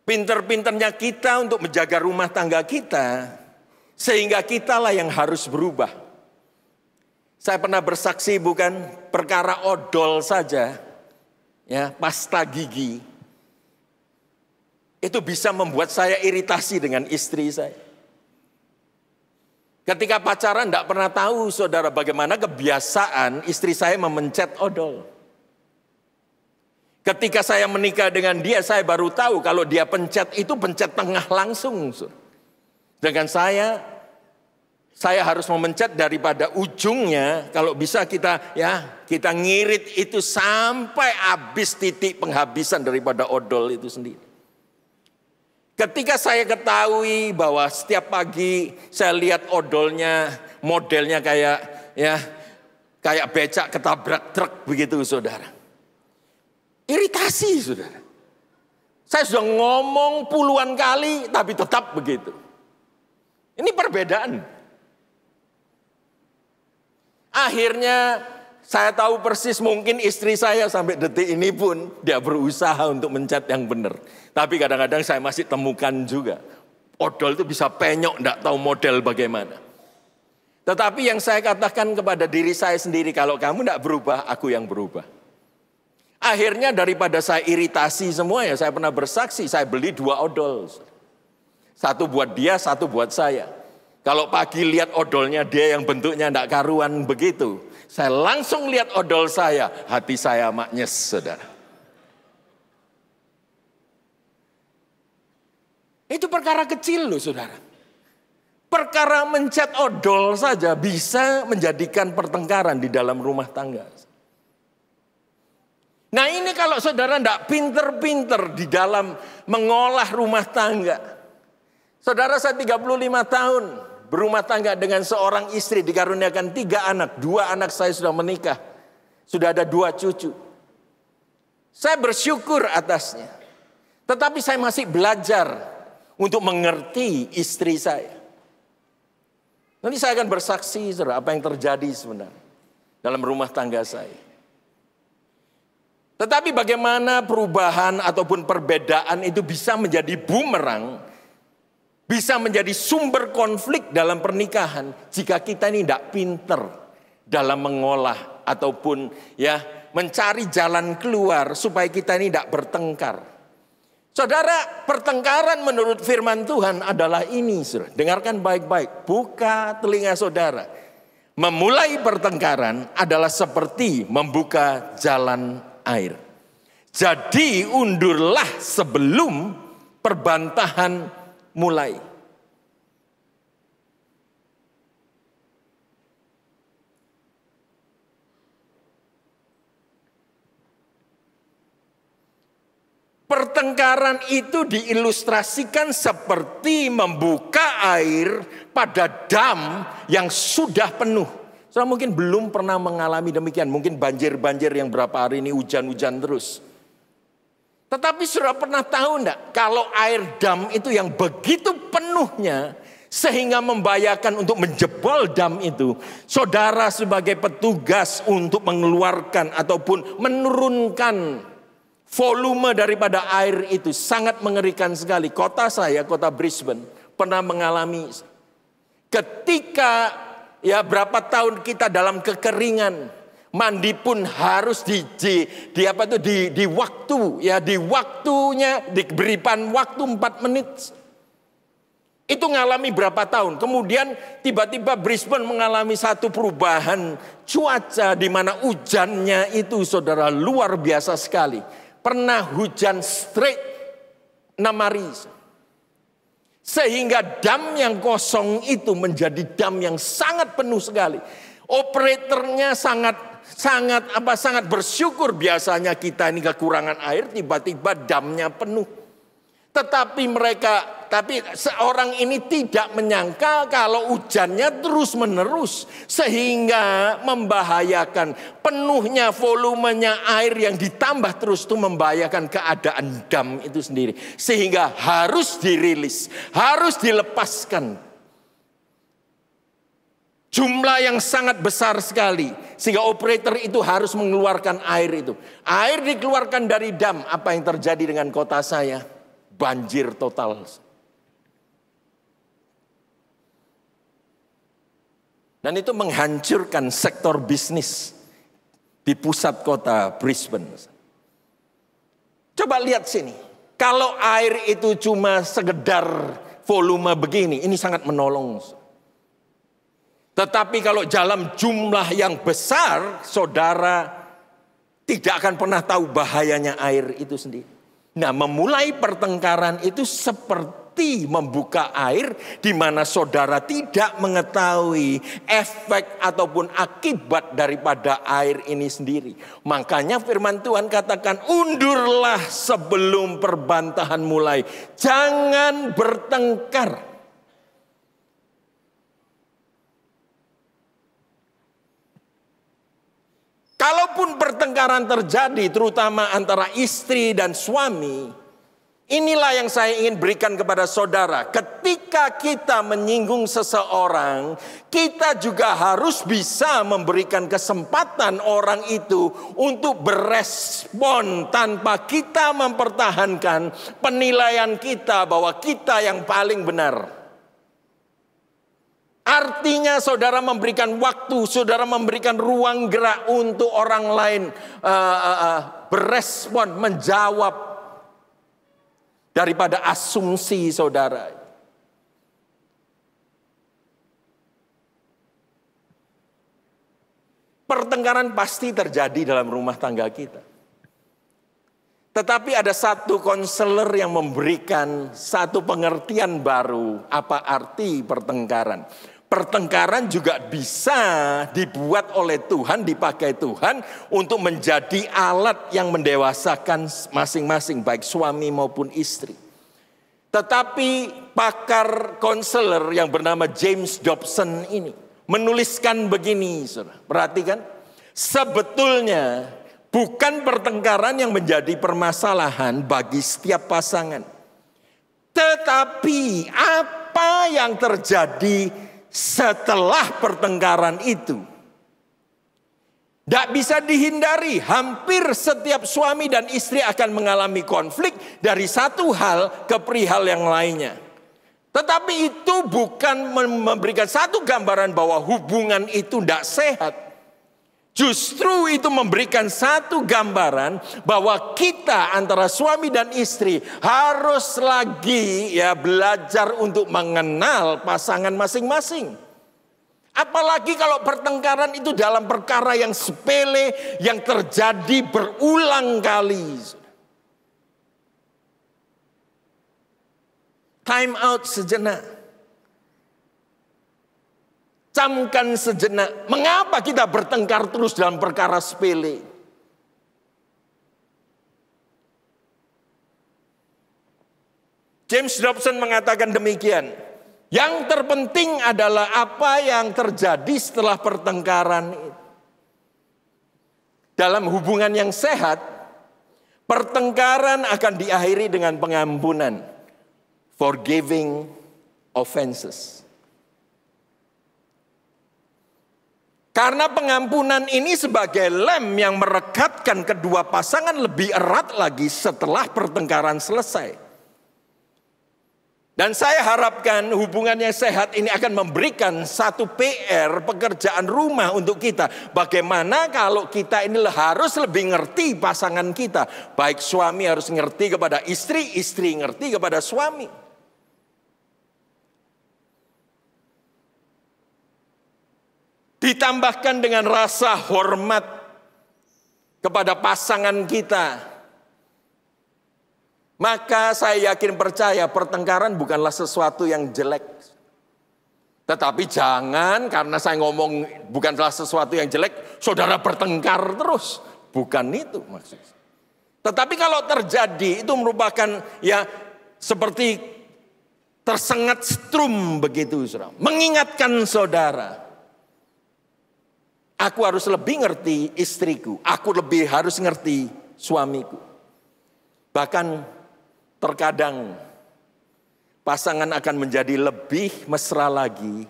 Pinter-pinternya kita untuk menjaga rumah tangga kita. Sehingga kitalah yang harus berubah. Saya pernah bersaksi bukan perkara odol saja, ya, pasta gigi. Itu bisa membuat saya iritasi dengan istri saya. Ketika pacaran tidak pernah tahu, saudara, bagaimana kebiasaan istri saya memencet odol. Ketika saya menikah dengan dia, saya baru tahu kalau dia pencet itu pencet tengah langsung. Dengan saya harus memencet daripada ujungnya. Kalau bisa kita ngirit itu sampai habis titik penghabisan daripada odol itu sendiri. Ketika saya ketahui bahwa setiap pagi saya lihat odolnya modelnya kayak becak ketabrak truk begitu, saudara. Iritasi, saudara. Saya sudah ngomong puluhan kali tapi tetap begitu. Ini perbedaan. Akhirnya saya tahu persis mungkin istri saya sampai detik ini pun dia berusaha untuk mencet yang benar. Tapi kadang-kadang saya masih temukan juga. Odol itu bisa penyok, tidak tahu model bagaimana. Tetapi yang saya katakan kepada diri saya sendiri, kalau kamu tidak berubah, aku yang berubah. Akhirnya daripada saya iritasi semua, ya saya pernah bersaksi, saya beli 2 odol. Satu buat dia, satu buat saya. Kalau pagi lihat odolnya dia yang bentuknya tidak karuan begitu, saya langsung lihat odol saya, hati saya maknyes, saudara. Itu perkara kecil loh, saudara. Perkara mencet odol saja bisa menjadikan pertengkaran di dalam rumah tangga. Nah ini kalau saudara tidak pinter-pinter di dalam mengolah rumah tangga. Saudara, saya 35 tahun. Berumah tangga dengan seorang istri, dikaruniakan 3 anak. 2 anak saya sudah menikah. Sudah ada 2 cucu. Saya bersyukur atasnya. Tetapi saya masih belajar untuk mengerti istri saya. Nanti saya akan bersaksi, saudara, apa yang terjadi sebenarnya dalam rumah tangga saya. Tetapi bagaimana perubahan ataupun perbedaan itu bisa menjadi bumerang, bisa menjadi sumber konflik dalam pernikahan jika kita ini tidak pinter dalam mengolah ataupun mencari jalan keluar supaya kita ini tidak bertengkar. Saudara, pertengkaran menurut firman Tuhan adalah ini, saudara. Dengarkan baik-baik, buka telinga saudara. Memulai pertengkaran adalah seperti membuka jalan air. Jadi undurlah sebelum perbantahan mulai. Pertengkaran itu diilustrasikan seperti membuka air pada dam yang sudah penuh. Saudara mungkin belum pernah mengalami demikian. Mungkin banjir-banjir yang berapa hari ini hujan-hujan terus. Tetapi saudara pernah tahu enggak, kalau air dam itu yang begitu penuhnya sehingga membahayakan untuk menjebol dam itu, saudara sebagai petugas untuk mengeluarkan ataupun menurunkan volume daripada air itu sangat mengerikan sekali. Kota saya, kota Brisbane, pernah mengalami ketika berapa tahun kita dalam kekeringan. Mandi pun harus di waktu, di waktunya diberikan waktu 4 menit. Itu ngalami berapa tahun. Kemudian tiba-tiba Brisbane mengalami satu perubahan cuaca di mana hujannya itu saudara luar biasa sekali. Pernah hujan straight 6 hari. Sehingga dam yang kosong itu menjadi dam yang sangat penuh sekali. Operatornya sangat bersyukur, biasanya kita ini kekurangan air, tiba-tiba damnya penuh. Tapi seorang ini tidak menyangka kalau hujannya terus menerus sehingga membahayakan. Penuhnya volumenya air yang ditambah terus itu membahayakan keadaan dam itu sendiri. Sehingga harus dirilis, harus dilepaskan. Jumlah yang sangat besar sekali. Sehingga operator itu harus mengeluarkan air itu. Air dikeluarkan dari dam. Apa yang terjadi dengan kota saya? Banjir total. Dan itu menghancurkan sektor bisnis di pusat kota Brisbane. Coba lihat sini. Kalau air itu cuma sekedar volume begini, ini sangat menolong. Tetapi kalau dalam jumlah yang besar, saudara tidak akan pernah tahu bahayanya air itu sendiri. Nah, memulai pertengkaran itu seperti membuka air di mana saudara tidak mengetahui efek ataupun akibat daripada air ini sendiri. Makanya firman Tuhan katakan, undurlah sebelum perbantahan mulai. Jangan bertengkar. Kalaupun pertengkaran terjadi terutama antara istri dan suami, inilah yang saya ingin berikan kepada saudara. Ketika kita menyinggung seseorang, kita juga harus bisa memberikan kesempatan orang itu untuk berespon tanpa kita mempertahankan penilaian kita bahwa kita yang paling benar. Artinya saudara memberikan waktu, saudara memberikan ruang gerak untuk orang lain berespon, menjawab daripada asumsi saudara. Pertengkaran pasti terjadi dalam rumah tangga kita. Tetapi ada satu konselor yang memberikan satu pengertian baru apa arti pertengkaran. Pertengkaran juga bisa dibuat oleh Tuhan, dipakai Tuhan untuk menjadi alat yang mendewasakan masing-masing, baik suami maupun istri. Tetapi pakar konselor yang bernama James Dobson ini menuliskan begini, saudara. Perhatikan, sebetulnya bukan pertengkaran yang menjadi permasalahan bagi setiap pasangan. Tetapi apa yang terjadi setelah pertengkaran itu. Tidak bisa dihindari, hampir setiap suami dan istri akan mengalami konflik dari satu hal ke perihal yang lainnya. Tetapi itu bukan memberikan satu gambaran bahwa hubungan itu tidak sehat. Justru itu memberikan satu gambaran bahwa kita antara suami dan istri harus lagi belajar untuk mengenal pasangan masing-masing. Apalagi kalau pertengkaran itu dalam perkara yang sepele yang terjadi berulang kali. Time out sejenak. Camkan sejenak, mengapa kita bertengkar terus dalam perkara sepele? James Dobson mengatakan demikian. Yang terpenting adalah apa yang terjadi setelah pertengkaran. Dalam hubungan yang sehat, pertengkaran akan diakhiri dengan pengampunan. Forgiving offenses. Karena pengampunan ini sebagai lem yang merekatkan kedua pasangan lebih erat lagi setelah pertengkaran selesai. Dan saya harapkan hubungan yang sehat ini akan memberikan satu PR, pekerjaan rumah untuk kita. Bagaimana kalau kita ini harus lebih ngerti pasangan kita. Baik suami harus ngerti kepada istri, istri ngerti kepada suami. ditambahkan dengan rasa hormat kepada pasangan kita, maka saya yakin percaya pertengkaran bukanlah sesuatu yang jelek. Tetapi jangan karena saya ngomong bukanlah sesuatu yang jelek, saudara bertengkar terus. Bukan itu maksudnya. Tetapi kalau terjadi itu merupakan ya seperti tersengat strum begitu, saudara. Mengingatkan saudara, aku harus lebih ngerti istriku, aku lebih harus ngerti suamiku. Bahkan terkadang pasangan akan menjadi lebih mesra lagi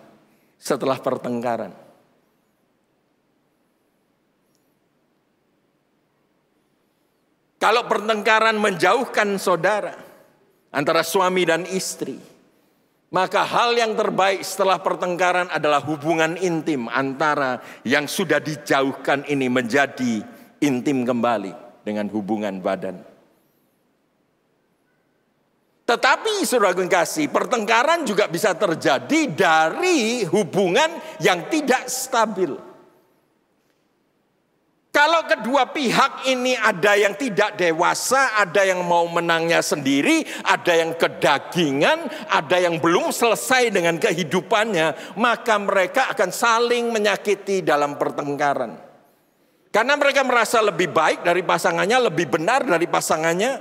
setelah pertengkaran. Kalau pertengkaran menjauhkan saudara antara suami dan istri, maka hal yang terbaik setelah pertengkaran adalah hubungan intim antara yang sudah dijauhkan ini menjadi intim kembali dengan hubungan badan. Tetapi saudara kasih, pertengkaran juga bisa terjadi dari hubungan yang tidak stabil. Kalau kedua pihak ini ada yang tidak dewasa, ada yang mau menangnya sendiri, ada yang kedagingan, ada yang belum selesai dengan kehidupannya, maka mereka akan saling menyakiti dalam pertengkaran. Karena mereka merasa lebih baik dari pasangannya, lebih benar dari pasangannya.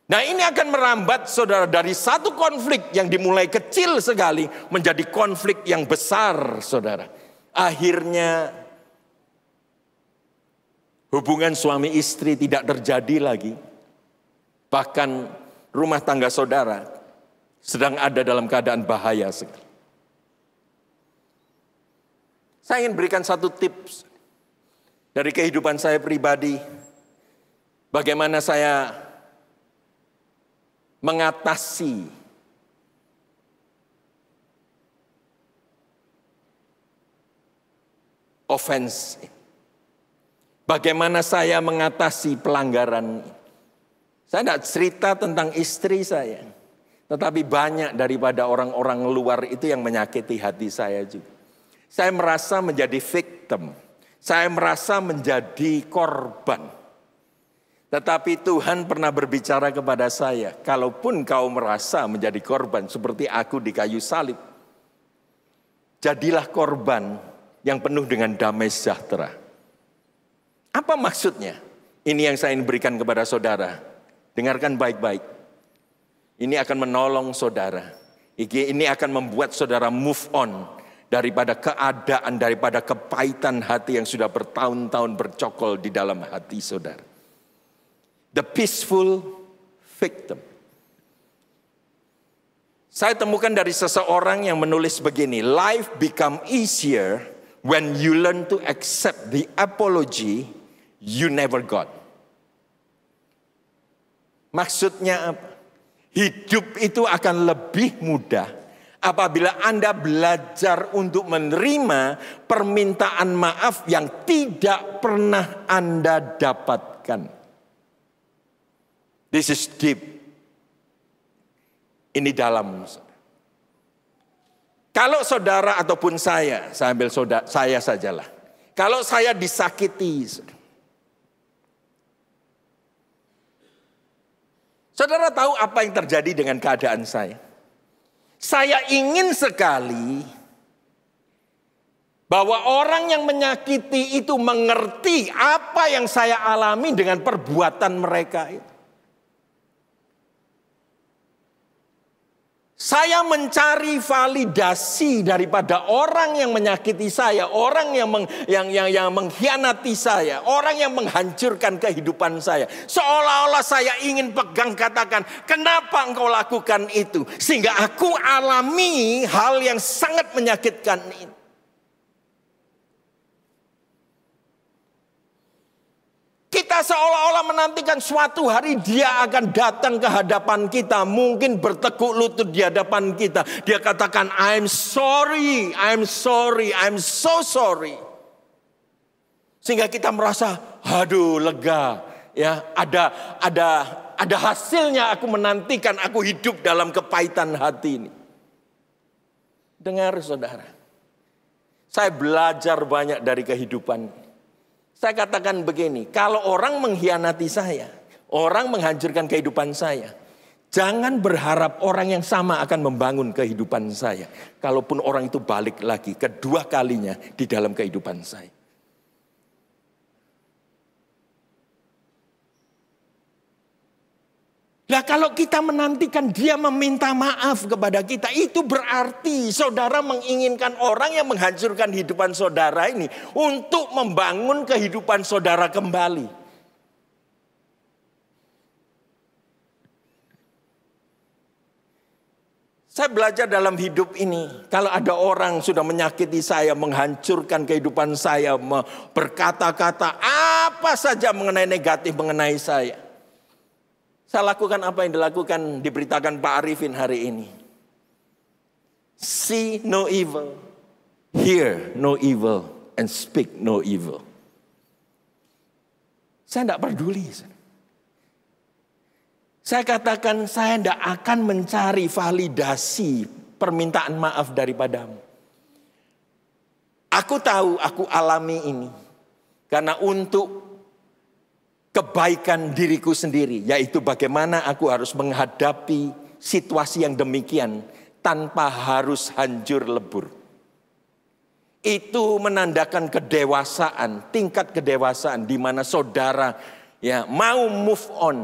Nah, ini akan merambat saudara dari satu konflik yang dimulai kecil sekali menjadi konflik yang besar, saudara. Akhirnya hubungan suami istri tidak terjadi lagi. Bahkan rumah tangga saudara sedang ada dalam keadaan bahaya sekali. Saya ingin berikan satu tips dari kehidupan saya pribadi. Bagaimana saya mengatasi offense. Bagaimana saya mengatasi pelanggaran. Saya tidak cerita tentang istri saya, tetapi banyak daripada orang-orang luar itu yang menyakiti hati saya juga. Saya merasa menjadi victim. Saya merasa menjadi korban. Tetapi Tuhan pernah berbicara kepada saya, kalaupun kau merasa menjadi korban seperti aku di kayu salib, jadilah korban yang penuh dengan damai sejahtera. Apa maksudnya? Ini yang saya ingin berikan kepada saudara. Dengarkan baik-baik. Ini akan menolong saudara. Ini akan membuat saudara move on daripada keadaan, daripada kepahitan hati yang sudah bertahun-tahun bercokol di dalam hati saudara. The peaceful victim. Saya temukan dari seseorang yang menulis begini, life become easier when you learn to accept the apology you never got. Maksudnya apa? Hidup itu akan lebih mudah apabila Anda belajar untuk menerima permintaan maaf yang tidak pernah Anda dapatkan. This is deep. Ini dalam. Kalau saudara ataupun saya ambil saya sajalah. Kalau saya disakiti, saudara tahu apa yang terjadi dengan keadaan saya? Saya ingin sekali bahwa orang yang menyakiti itu mengerti apa yang saya alami dengan perbuatan mereka itu. Saya mencari validasi daripada orang yang menyakiti saya, orang yang mengkhianati saya, orang yang menghancurkan kehidupan saya. Seolah-olah saya ingin pegang katakan, kenapa engkau lakukan itu? Sehingga aku alami hal yang sangat menyakitkan ini. Kita seolah-olah menantikan suatu hari dia akan datang ke hadapan kita. Mungkin bertekuk lutut di hadapan kita. Dia katakan, I'm sorry, I'm sorry, I'm so sorry. Sehingga kita merasa, aduh lega. Ya, ada hasilnya aku menantikan aku hidup dalam kepahitan hati ini. Dengar saudara. Saya belajar banyak dari kehidupan. Saya katakan begini, kalau orang mengkhianati saya, orang menghancurkan kehidupan saya, jangan berharap orang yang sama akan membangun kehidupan saya. Kalaupun orang itu balik lagi kedua kalinya di dalam kehidupan saya. Nah, kalau kita menantikan dia meminta maaf kepada kita, itu berarti saudara menginginkan orang yang menghancurkan kehidupan saudara ini untuk membangun kehidupan saudara kembali. Saya belajar dalam hidup ini, kalau ada orang sudah menyakiti saya, menghancurkan kehidupan saya, berkata-kata apa saja mengenai negatif mengenai saya. Saya lakukan apa yang dilakukan, diberitakan Pak Arifin hari ini. See no evil, hear no evil, and speak no evil. Saya tidak peduli. Saya katakan saya tidak akan mencari validasi permintaan maaf daripadamu. Aku tahu aku alami ini. Karena untuk kebaikan diriku sendiri, yaitu bagaimana aku harus menghadapi situasi yang demikian tanpa harus hancur lebur. Itu menandakan kedewasaan, tingkat kedewasaan di mana saudara mau move on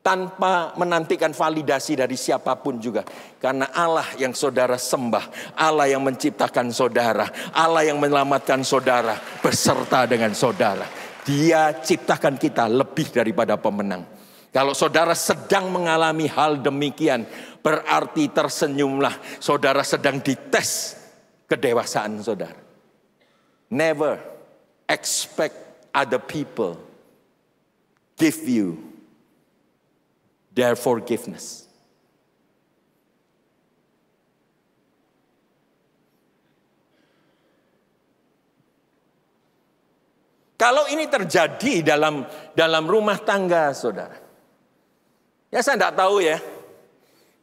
tanpa menantikan validasi dari siapapun juga. Karena Allah yang saudara sembah, Allah yang menciptakan saudara, Allah yang menyelamatkan saudara beserta dengan saudara. Dia ciptakan kita lebih daripada pemenang. Kalau saudara sedang mengalami hal demikian, berarti tersenyumlah. Saudara sedang dites kedewasaan saudara. Never expect other people give you their forgiveness. Kalau ini terjadi dalam rumah tangga saudara. Ya saya tidak tahu ya.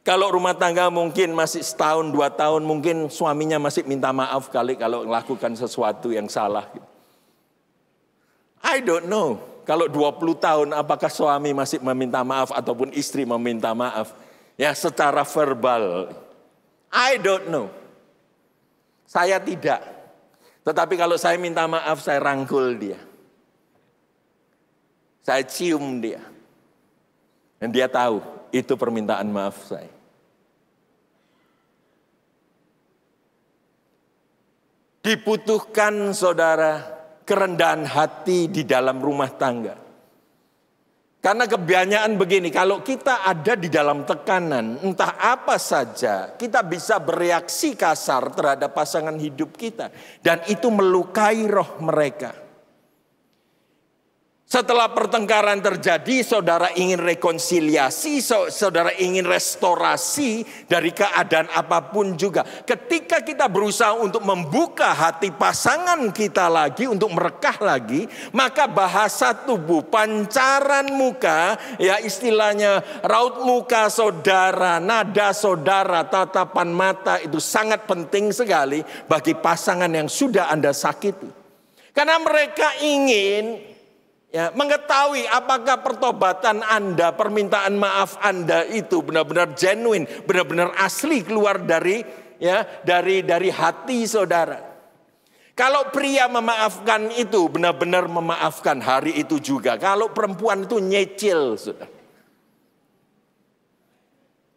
Kalau rumah tangga mungkin masih setahun, 2 tahun, mungkin suaminya masih minta maaf kali kalau melakukan sesuatu yang salah. I don't know. Kalau 20 tahun apakah suami masih meminta maaf ataupun istri meminta maaf. Ya secara verbal. I don't know. Saya tidak. Tetapi kalau saya minta maaf, saya rangkul dia. Saya cium dia. Dan dia tahu itu permintaan maaf saya. Dibutuhkan saudara kerendahan hati di dalam rumah tangga. Karena kebanyakan begini, kalau kita ada di dalam tekanan, entah apa saja, kita bisa bereaksi kasar terhadap pasangan hidup kita. Dan itu melukai roh mereka. Setelah pertengkaran terjadi, saudara ingin rekonsiliasi, saudara ingin restorasi dari keadaan apapun juga. Ketika kita berusaha untuk membuka hati pasangan kita lagi, untuk merekah lagi, maka bahasa tubuh, pancaran muka, ya istilahnya raut muka saudara, nada saudara, tatapan mata itu sangat penting sekali bagi pasangan yang sudah Anda sakiti. Karena mereka ingin mengetahui apakah pertobatan Anda, permintaan maaf Anda itu benar-benar genuine, benar-benar asli keluar dari hati saudara. Kalau pria memaafkan itu benar-benar memaafkan hari itu juga. Kalau perempuan itu nyecil, saudara.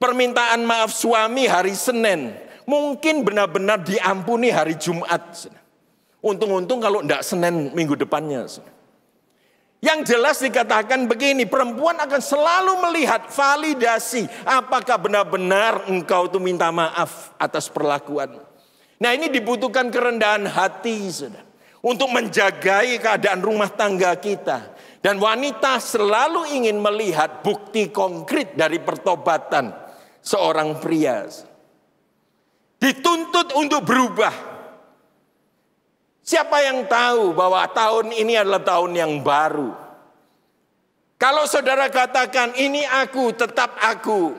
Permintaan maaf suami hari Senin mungkin benar-benar diampuni hari Jumat. Untung-untung kalau tidak Senin minggu depannya, saudara. Yang jelas dikatakan begini, perempuan akan selalu melihat validasi apakah benar-benar engkau itu minta maaf atas perlakuan. Nah ini dibutuhkan kerendahan hati saudara, untuk menjagai keadaan rumah tangga kita. Dan wanita selalu ingin melihat bukti konkret dari pertobatan seorang pria. Dituntut untuk berubah. Siapa yang tahu bahwa tahun ini adalah tahun yang baru? Kalau saudara katakan, ini aku, tetap aku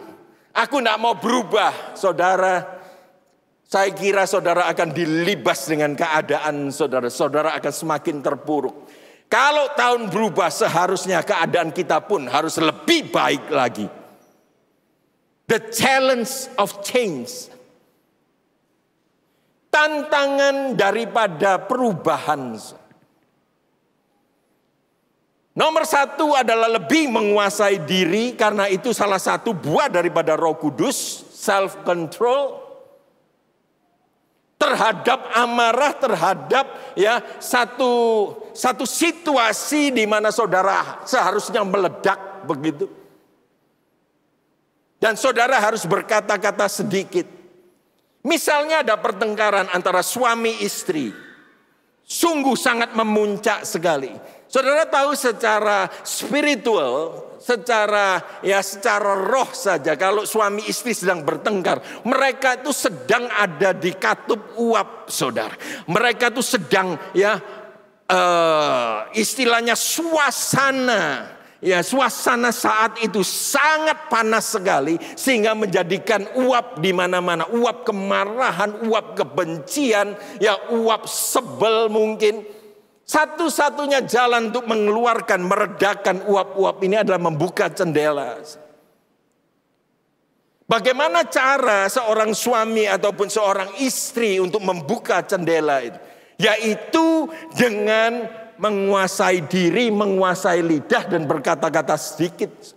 tidak mau berubah. Saudara, saya kira saudara akan dilibas dengan keadaan saudara. Saudara akan semakin terpuruk. Kalau tahun berubah, seharusnya keadaan kita pun harus lebih baik lagi. The challenge of change. Tantangan daripada perubahan. Nomor satu adalah lebih menguasai diri, karena itu salah satu buah daripada Roh Kudus, self-control. Terhadap amarah, terhadap satu situasi di mana saudara seharusnya meledak begitu. Dan saudara harus berkata-kata sedikit. Misalnya ada pertengkaran antara suami istri. Sungguh sangat memuncak sekali. Saudara tahu secara spiritual, secara roh saja, kalau suami istri sedang bertengkar, mereka itu sedang ada di katup uap, saudara. Mereka itu sedang istilahnya suasana saat itu sangat panas sekali, sehingga menjadikan uap di mana-mana, uap kemarahan, uap kebencian, uap sebel mungkin. Satu-satunya jalan untuk mengeluarkan, meredakan uap-uap ini adalah membuka jendela. Bagaimana cara seorang suami ataupun seorang istri untuk membuka jendela itu? Yaitu dengan menguasai diri, menguasai lidah, dan berkata-kata sedikit.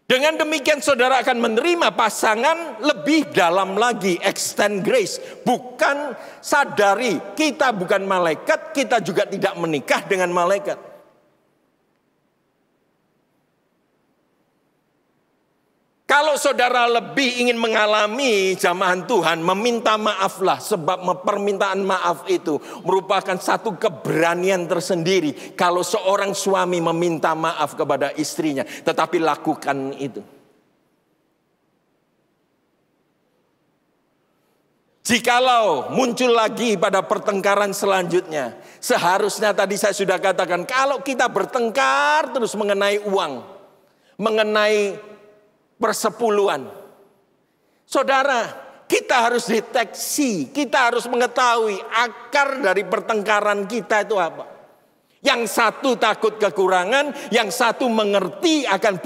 Dengan demikian saudara akan menerima pasangan lebih dalam lagi, extend grace. Bukan sadari kita bukan malaikat, kita juga tidak menikah dengan malaikat. Kalau saudara lebih ingin mengalami jamahan Tuhan, meminta maaflah, sebab permintaan maaf itu merupakan satu keberanian tersendiri. Kalau seorang suami meminta maaf kepada istrinya, tetapi lakukan itu. Jikalau muncul lagi pada pertengkaran selanjutnya, seharusnya tadi saya sudah katakan, kalau kita bertengkar terus mengenai uang, mengenai persepuluhan, saudara, kita harus deteksi, kita harus mengetahui akar dari pertengkaran kita itu apa. Yang satu takut kekurangan, yang satu mengerti akan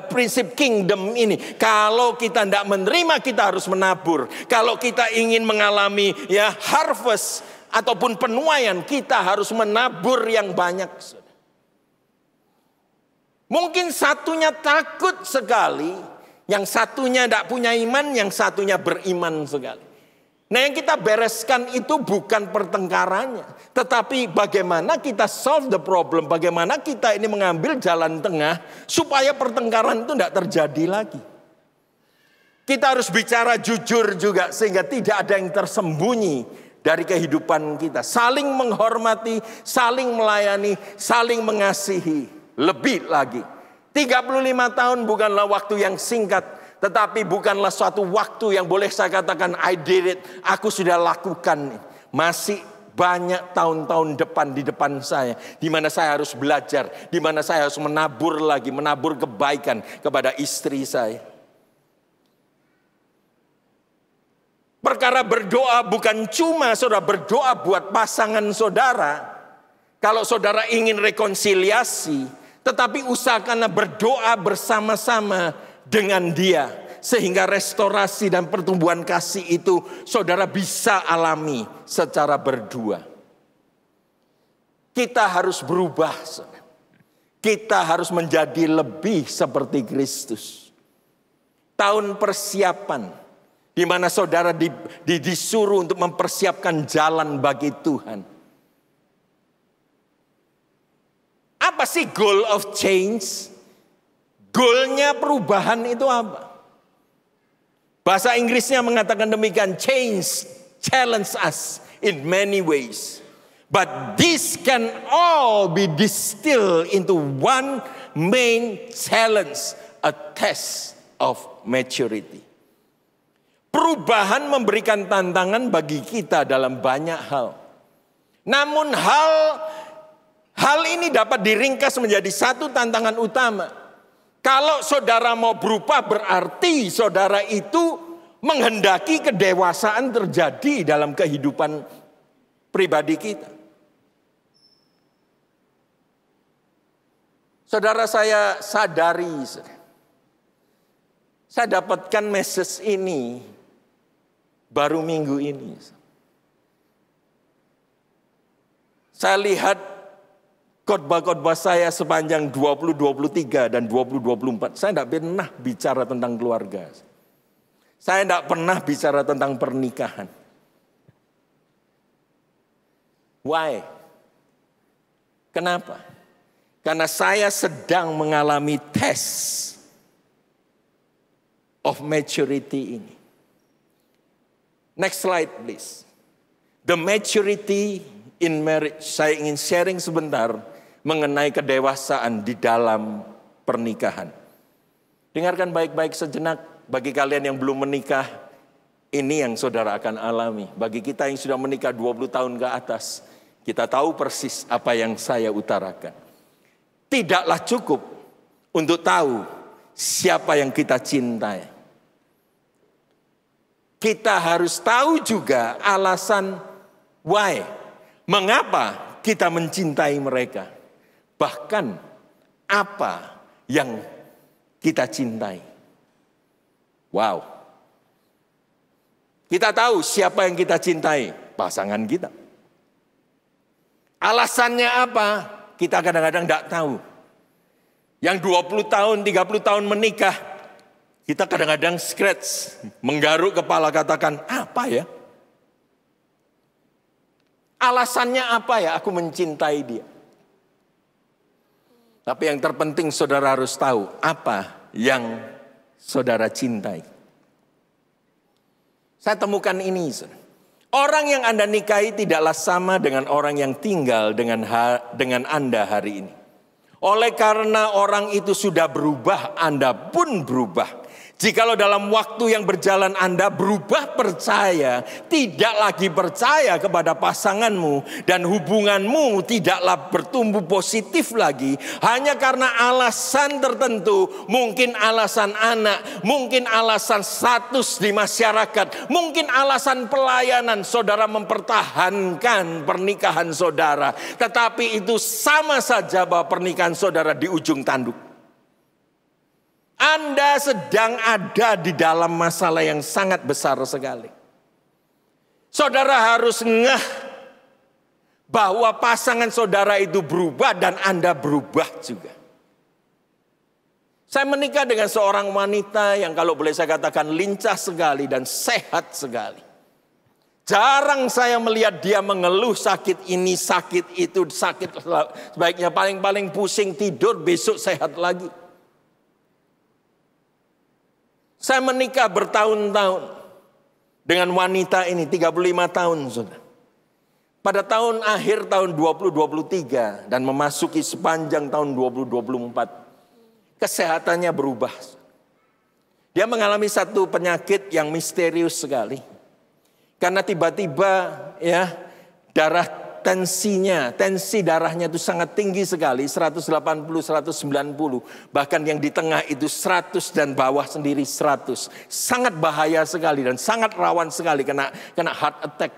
prinsip kingdom ini. Kalau kita tidak menerima, kita harus menabur. Kalau kita ingin mengalami harvest ataupun penuaian, kita harus menabur yang banyak. Mungkin satunya takut sekali, yang satunya tidak punya iman, yang satunya beriman sekali. Nah, yang kita bereskan itu bukan pertengkarannya, tetapi bagaimana kita solve the problem, bagaimana kita ini mengambil jalan tengah supaya pertengkaran itu tidak terjadi lagi. Kita harus bicara jujur juga sehingga tidak ada yang tersembunyi dari kehidupan kita. Saling menghormati, saling melayani, saling mengasihi. Lebih lagi, 35 tahun bukanlah waktu yang singkat, tetapi bukanlah suatu waktu yang boleh saya katakan I did it, aku sudah lakukan. Masih banyak tahun-tahun di depan saya, di mana saya harus belajar, di mana saya harus menabur lagi, menabur kebaikan kepada istri saya. Perkara berdoa bukan cuma saudara berdoa buat pasangan saudara. Kalau saudara ingin rekonsiliasi, tetapi usahakanlah berdoa bersama-sama dengan dia. Sehingga restorasi dan pertumbuhan kasih itu saudara bisa alami secara berdua. Kita harus berubah. Kita harus menjadi lebih seperti Kristus. Tahun persiapan, di mana saudara disuruh untuk mempersiapkan jalan bagi Tuhan. Apa sih goal of change? Goalnya perubahan itu apa? Bahasa Inggrisnya mengatakan demikian, change challenge us in many ways. But this can all be distilled into one main challenge, a test of maturity. Perubahan memberikan tantangan bagi kita dalam banyak hal. Namun hal ini dapat diringkas menjadi satu tantangan utama. Kalau saudara mau berubah berarti saudara itu menghendaki kedewasaan terjadi dalam kehidupan pribadi kita. Saudara, saya sadari, saya dapatkan message ini baru minggu ini. Saya lihat khotbah-khotbah saya sepanjang 2023 dan 2024. Saya tidak pernah bicara tentang keluarga. Saya tidak pernah bicara tentang pernikahan. Why? Kenapa? Karena saya sedang mengalami tes of maturity ini. Next slide please. The maturity in marriage. Saya ingin sharing sebentar mengenai kedewasaan di dalam pernikahan. Dengarkan baik-baik sejenak. Bagi kalian yang belum menikah, ini yang saudara akan alami. Bagi kita yang sudah menikah 20 tahun ke atas, kita tahu persis apa yang saya utarakan. Tidaklah cukup untuk tahu siapa yang kita cintai. Kita harus tahu juga alasan why. Mengapa kita mencintai mereka? Bahkan apa yang kita cintai. Wow. Kita tahu siapa yang kita cintai, pasangan kita. Alasannya apa? Kita kadang-kadang tidak tahu. Yang 20 tahun, 30 tahun menikah, kita kadang-kadang scratch, menggaruk kepala katakan, apa ya? Alasannya apa ya aku mencintai dia? Tapi yang terpenting saudara harus tahu apa yang saudara cintai. Saya temukan ini. Orang yang Anda nikahi tidaklah sama dengan orang yang tinggal dengan Anda hari ini. Oleh karena orang itu sudah berubah, Anda pun berubah. Jikalau dalam waktu yang berjalan Anda berubah percaya, tidak lagi percaya kepada pasanganmu, dan hubunganmu tidaklah bertumbuh positif lagi, hanya karena alasan tertentu, mungkin alasan anak, mungkin alasan status di masyarakat, mungkin alasan pelayanan, saudara mempertahankan pernikahan saudara. Tetapi itu sama saja bahwa pernikahan saudara di ujung tanduk. Anda sedang ada di dalam masalah yang sangat besar sekali. Saudara harus ngeh bahwa pasangan saudara itu berubah dan Anda berubah juga. Saya menikah dengan seorang wanita yang kalau boleh saya katakan lincah sekali dan sehat sekali. Jarang saya melihat dia mengeluh sakit ini, sakit itu, sakit sebaiknya paling-paling pusing tidur, besok sehat lagi. Saya menikah bertahun-tahun dengan wanita ini 35 tahun sudah. Pada tahun akhir tahun 2023 dan memasuki sepanjang tahun 2024, kesehatannya berubah. Dia mengalami satu penyakit yang misterius sekali. Karena tiba-tiba ya tensi darahnya itu sangat tinggi sekali, 180, 190. Bahkan yang di tengah itu 100 dan bawah sendiri 100. Sangat bahaya sekali dan sangat rawan sekali kena heart attack.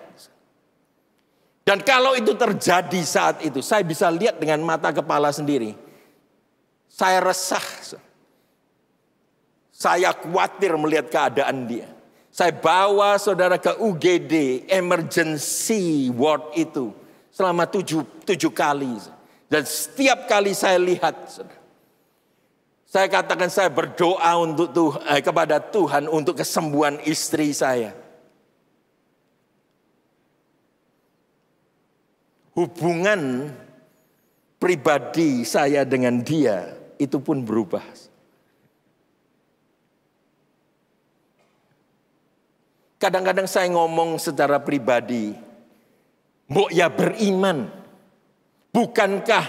Dan kalau itu terjadi saat itu, saya bisa lihat dengan mata kepala sendiri. Saya resah. Saya khawatir melihat keadaan dia. Saya bawa saudara ke UGD, emergency ward itu. Selama 7 kali. Dan setiap kali saya lihat, saya katakan saya berdoa untuk kepada Tuhan untuk kesembuhan istri saya. Hubungan pribadi saya dengan dia itu pun berubah. Kadang-kadang saya ngomong secara pribadi, mbok ya beriman. Bukankah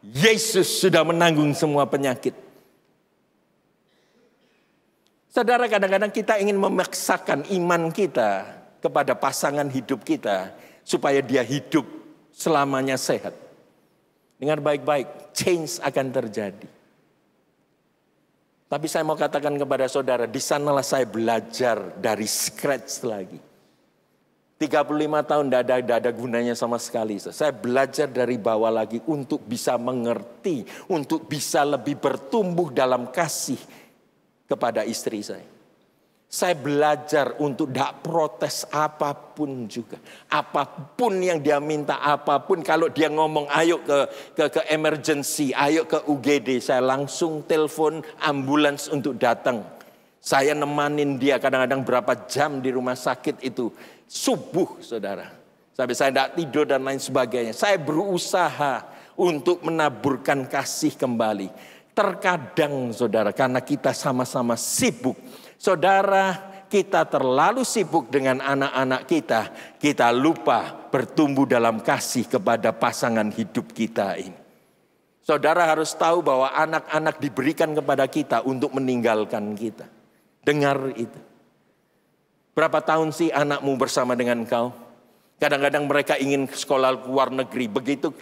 Yesus sudah menanggung semua penyakit? Saudara, kadang-kadang kita ingin memaksakan iman kita kepada pasangan hidup kita supaya dia hidup selamanya sehat. Dengar baik-baik, change akan terjadi. Tapi saya mau katakan kepada saudara, di sanalah saya belajar dari scratch lagi. 35 tahun tidak ada gunanya sama sekali. Saya belajar dari bawah lagi untuk bisa mengerti, untuk bisa lebih bertumbuh dalam kasih kepada istri saya. Saya belajar untuk tidak protes apapun juga. Apapun yang dia minta, apapun. Kalau dia ngomong ayo ke emergency, ayo ke UGD. Saya langsung telepon ambulans untuk datang. Saya nemanin dia kadang-kadang berapa jam di rumah sakit itu. Subuh saudara. Sampai saya tidak tidur dan lain sebagainya. Saya berusaha untuk menaburkan kasih kembali. Terkadang saudara, karena kita sama-sama sibuk. Saudara, kita terlalu sibuk dengan anak-anak kita. Kita lupa bertumbuh dalam kasih kepada pasangan hidup kita ini. Saudara harus tahu bahwa anak-anak diberikan kepada kita untuk meninggalkan kita. Dengar itu. Berapa tahun sih anakmu bersama dengan kau? Kadang-kadang mereka ingin sekolah luar negeri. Begitu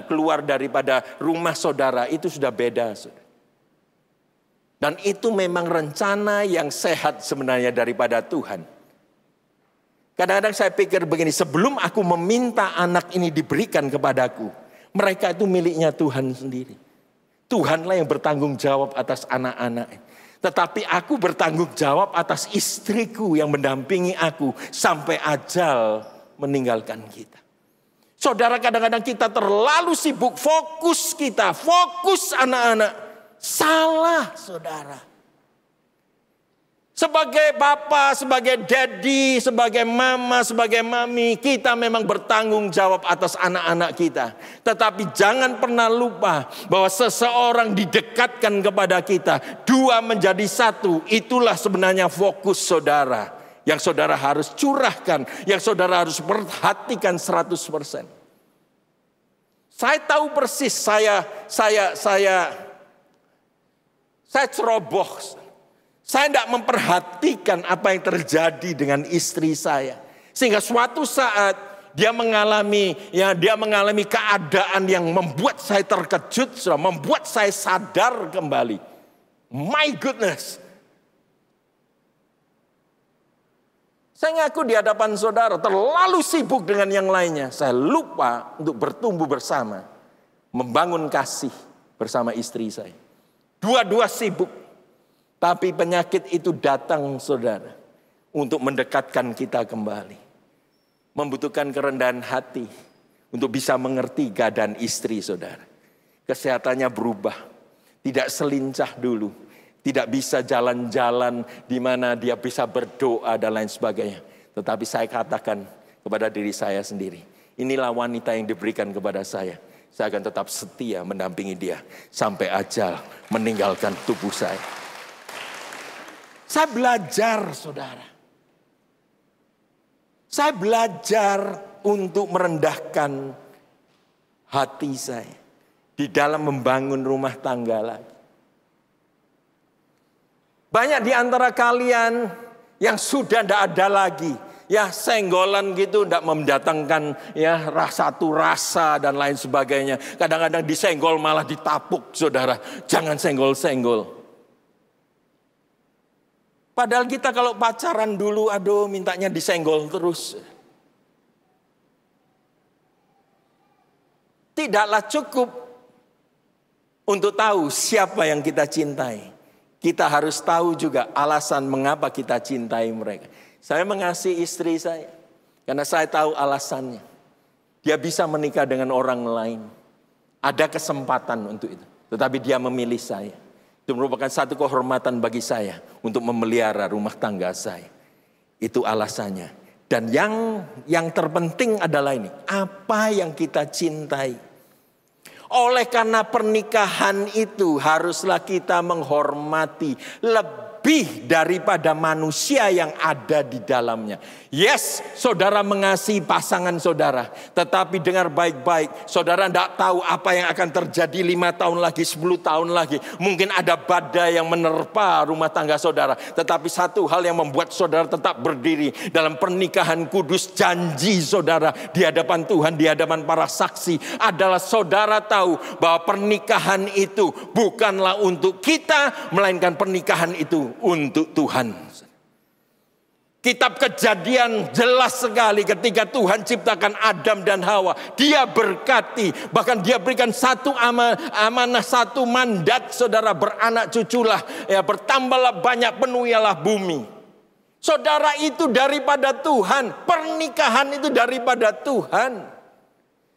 keluar daripada rumah saudara, itu sudah beda. Saudara. Dan itu memang rencana yang sehat sebenarnya daripada Tuhan. Kadang-kadang saya pikir begini, sebelum aku meminta anak ini diberikan kepadaku, mereka itu miliknya Tuhan sendiri. Tuhanlah yang bertanggung jawab atas anak-anak. Tetapi aku bertanggung jawab atas istriku yang mendampingi aku sampai ajal meninggalkan kita. Saudara, kadang-kadang kita terlalu sibuk, fokus kita, fokus anak-anak. Salah saudara. Sebagai bapak, sebagai daddy, sebagai mama, sebagai mami, kita memang bertanggung jawab atas anak-anak kita. Tetapi jangan pernah lupa bahwa seseorang didekatkan kepada kita. Dua menjadi satu, itulah sebenarnya fokus saudara. Yang saudara harus curahkan, yang saudara harus perhatikan 100%. Saya tahu persis, saya ceroboh. Saya tidak memperhatikan apa yang terjadi dengan istri saya. Sehingga suatu saat dia mengalami keadaan yang membuat saya terkejut, membuat saya sadar kembali. My goodness. Saya ngaku di hadapan saudara terlalu sibuk dengan yang lainnya. Saya lupa untuk bertumbuh bersama, membangun kasih bersama istri saya. Dua-dua sibuk. Tapi penyakit itu datang saudara untuk mendekatkan kita kembali. Membutuhkan kerendahan hati untuk bisa mengerti keadaan istri saudara. Kesehatannya berubah. Tidak selincah dulu. Tidak bisa jalan-jalan di mana dia bisa berdoa dan lain sebagainya. Tetapi saya katakan kepada diri saya sendiri. Inilah wanita yang diberikan kepada saya. Saya akan tetap setia mendampingi dia sampai ajal meninggalkan tubuh saya. Saya belajar, saudara. Saya belajar untuk merendahkan hati saya di dalam membangun rumah tangga lagi. Banyak di antara kalian yang sudah tidak ada lagi, ya senggolan gitu, tidak mendatangkan ya satu rasa dan lain sebagainya. Kadang-kadang disenggol malah ditapuk, saudara. Jangan senggol-senggol. Padahal kita kalau pacaran dulu, aduh mintanya disenggol terus. Tidaklah cukup untuk tahu siapa yang kita cintai. Kita harus tahu juga alasan mengapa kita cintai mereka. Saya mengasihi istri saya karena saya tahu alasannya. Dia bisa menikah dengan orang lain. Ada kesempatan untuk itu. Tetapi dia memilih saya. Itu merupakan satu kehormatan bagi saya untuk memelihara rumah tangga saya. Itu alasannya. Dan yang terpenting adalah ini. Apa yang kita cintai. Oleh karena pernikahan itu haruslah kita menghormati lebih daripada manusia yang ada di dalamnya. Yes, saudara mengasihi pasangan saudara. Tetapi dengar baik-baik, saudara tidak tahu apa yang akan terjadi 5 tahun lagi, 10 tahun lagi. Mungkin ada badai yang menerpa rumah tangga saudara. Tetapi satu hal yang membuat saudara tetap berdiri dalam pernikahan kudus, janji saudara di hadapan Tuhan, di hadapan para saksi, adalah saudara tahu bahwa pernikahan itu bukanlah untuk kita, melainkan pernikahan itu untuk Tuhan. Kitab Kejadian jelas sekali ketika Tuhan ciptakan Adam dan Hawa. Dia berkati, bahkan dia berikan satu amanah, satu mandat, saudara, beranak cuculah, ya, bertambahlah banyak, penuhilah bumi. Saudara, itu daripada Tuhan, pernikahan itu daripada Tuhan.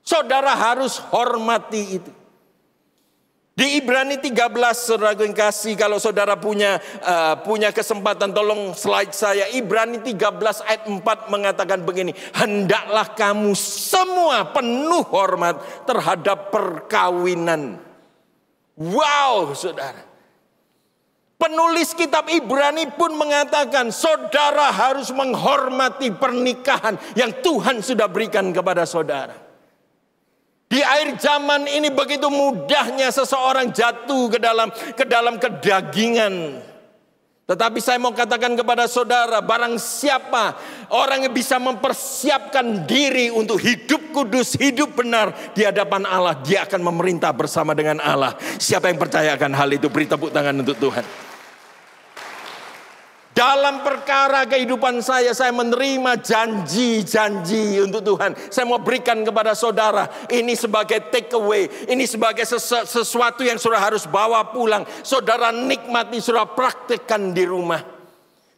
Saudara harus hormati itu. Di Ibrani 13, saudara yang kasih, kalau saudara punya kesempatan, tolong slide saya. Ibrani 13 ayat 4 mengatakan begini, hendaklah kamu semua penuh hormat terhadap perkawinan. Wow, saudara. Penulis kitab Ibrani pun mengatakan, saudara harus menghormati pernikahan yang Tuhan sudah berikan kepada saudara. Di akhir zaman ini begitu mudahnya seseorang jatuh ke dalam kedagingan. Tetapi saya mau katakan kepada saudara, barang siapa orang yang bisa mempersiapkan diri untuk hidup kudus, hidup benar di hadapan Allah, dia akan memerintah bersama dengan Allah. Siapa yang percaya akan hal itu, beri tepuk tangan untuk Tuhan. Dalam perkara kehidupan saya menerima janji-janji untuk Tuhan. Saya mau berikan kepada saudara. Ini sebagai take away. Ini sebagai sesuatu yang saudara harus bawa pulang. Saudara nikmati, saudara praktekkan di rumah.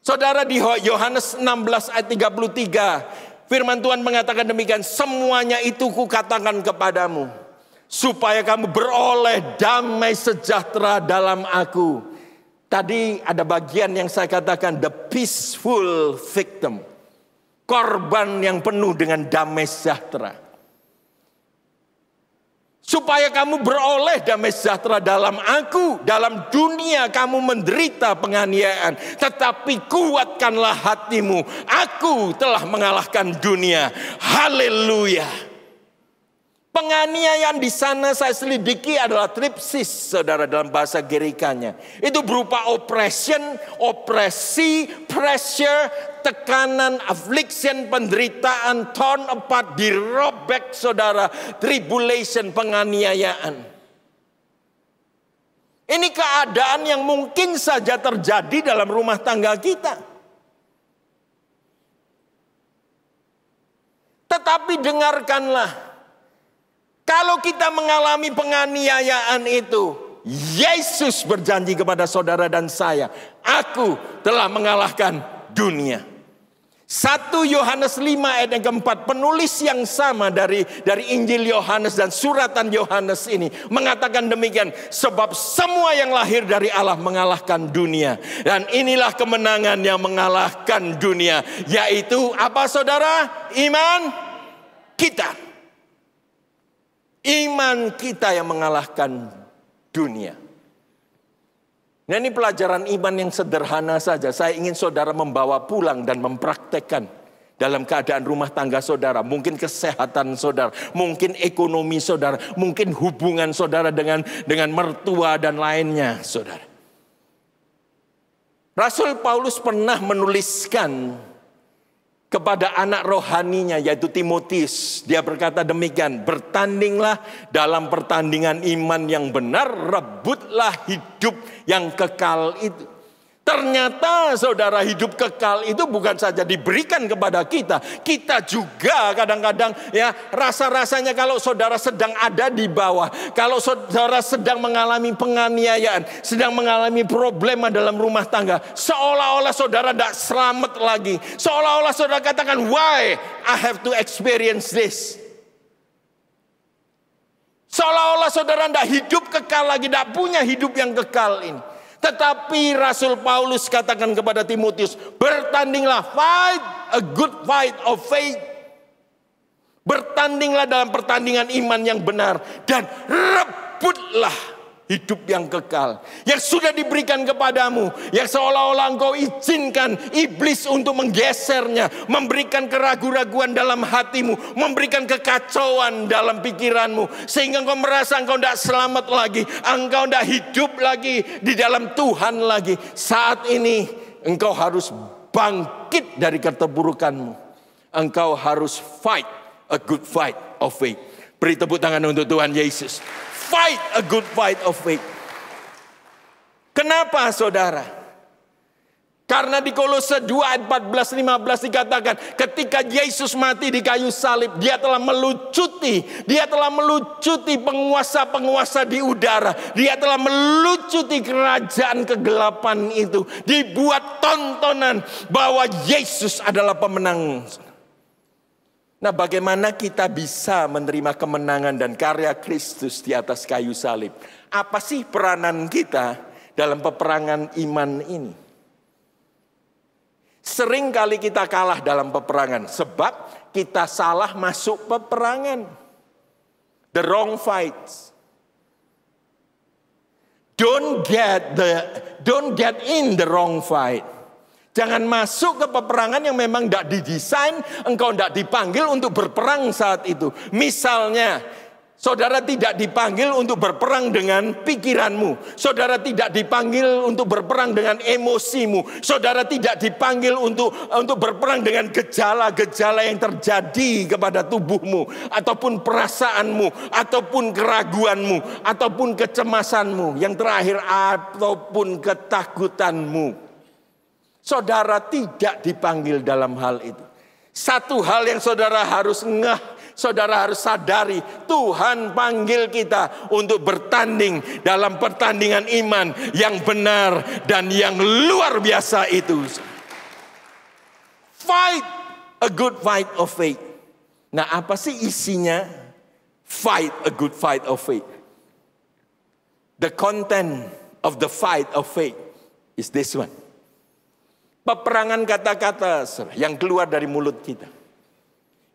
Saudara, di Yohanes 16 ayat 33. Firman Tuhan mengatakan demikian. Semuanya itu kukatakan kepadamu, supaya kamu beroleh damai sejahtera dalam aku. Tadi ada bagian yang saya katakan the peaceful victim. Korban yang penuh dengan damai sejahtera. Supaya kamu beroleh damai sejahtera dalam aku. Dalam dunia kamu menderita penganiayaan. Tetapi kuatkanlah hatimu. Aku telah mengalahkan dunia. Haleluya. Penganiayaan di sana saya selidiki adalah tripsis, saudara, dalam bahasa Gerikanya. Itu berupa oppression, opresi, pressure, tekanan, affliction, penderitaan, torn apart, dirobek, saudara, tribulation, penganiayaan. Ini keadaan yang mungkin saja terjadi dalam rumah tangga kita. Tetapi dengarkanlah. Kalau kita mengalami penganiayaan itu, Yesus berjanji kepada saudara dan saya, aku telah mengalahkan dunia. 1 Yohanes 5 ayat yang keempat, penulis yang sama dari Injil Yohanes dan suratan Yohanes ini mengatakan demikian, sebab semua yang lahir dari Allah mengalahkan dunia. Dan inilah kemenangan yang mengalahkan dunia, yaitu apa, saudara? Iman kita. Iman kita yang mengalahkan dunia. Nah, ini pelajaran iman yang sederhana saja. Saya ingin saudara membawa pulang dan mempraktekkan dalam keadaan rumah tangga saudara. Mungkin kesehatan saudara, mungkin ekonomi saudara, mungkin hubungan saudara dengan mertua dan lainnya, saudara. Rasul Paulus pernah menuliskan kepada anak rohaninya, yaitu Timotius. Dia berkata demikian, bertandinglah dalam pertandingan iman yang benar, rebutlah hidup yang kekal itu. Ternyata saudara, hidup kekal itu bukan saja diberikan kepada kita. Kita juga kadang-kadang ya rasa-rasanya kalau saudara sedang ada di bawah. Kalau saudara sedang mengalami penganiayaan, sedang mengalami problema dalam rumah tangga. Seolah-olah saudara tidak selamat lagi. Seolah-olah saudara katakan, why I have to experience this. Seolah-olah saudara tidak hidup kekal lagi, tidak punya hidup yang kekal ini. Tetapi Rasul Paulus katakan kepada Timotius, bertandinglah, fight a good fight of faith. Bertandinglah dalam pertandingan iman yang benar dan rebutlah hidup yang kekal yang sudah diberikan kepadamu, yang seolah-olah engkau izinkan iblis untuk menggesernya, memberikan keraguan-raguan dalam hatimu, memberikan kekacauan dalam pikiranmu, sehingga engkau merasa engkau tidak selamat lagi, engkau tidak hidup lagi di dalam Tuhan lagi. Saat ini engkau harus bangkit dari keterburukanmu. Engkau harus fight a good fight of faith. Beri tepuk tangan untuk Tuhan Yesus. Fight a good fight of faith. Kenapa saudara? Karena di Kolose 2 ayat 14-15 dikatakan, ketika Yesus mati di kayu salib, dia telah melucuti penguasa-penguasa di udara. Dia telah melucuti kerajaan kegelapan itu. Dibuat tontonan bahwa Yesus adalah pemenang. Nah, bagaimana kita bisa menerima kemenangan dan karya Kristus di atas kayu salib? Apa sih peranan kita dalam peperangan iman ini? Sering kali kita kalah dalam peperangan sebab kita salah masuk peperangan. The wrong fights. Don't get in the wrong fight. Jangan masuk ke peperangan yang memang tidak didesain, engkau tidak dipanggil untuk berperang saat itu. Misalnya, saudara tidak dipanggil untuk berperang dengan pikiranmu. Saudara tidak dipanggil untuk berperang dengan emosimu. Saudara tidak dipanggil untuk berperang dengan gejala-gejala yang terjadi kepada tubuhmu, ataupun perasaanmu, ataupun keraguanmu, ataupun kecemasanmu. Yang terakhir, ataupun ketakutanmu. Saudara tidak dipanggil dalam hal itu. Satu hal yang saudara harus saudara harus sadari, Tuhan panggil kita untuk bertanding dalam pertandingan iman yang benar dan yang luar biasa itu. Fight a good fight of faith. Nah, apa sih isinya fight a good fight of faith? The content of the fight of faith is this one. Peperangan kata-kata yang keluar dari mulut kita.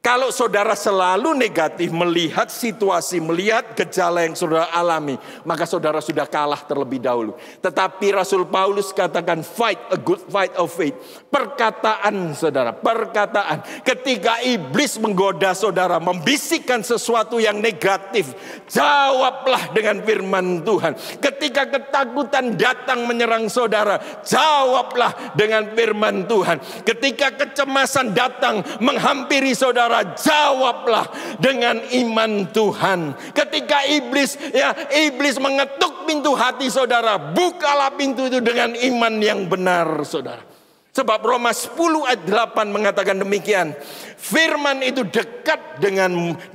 Kalau saudara selalu negatif melihat situasi, melihat gejala yang saudara alami, maka saudara sudah kalah terlebih dahulu. Tetapi Rasul Paulus katakan fight a good fight of faith. Perkataan saudara, perkataan. Ketika iblis menggoda saudara, membisikkan sesuatu yang negatif, jawablah dengan firman Tuhan. Ketika ketakutan datang menyerang saudara, jawablah dengan firman Tuhan. Ketika kecemasan datang menghampiri saudara, jawablah dengan iman Tuhan. Ketika iblis mengetuk pintu hati saudara, bukalah pintu itu dengan iman yang benar saudara. Sebab Roma 10 ayat 8 mengatakan demikian. Firman itu dekat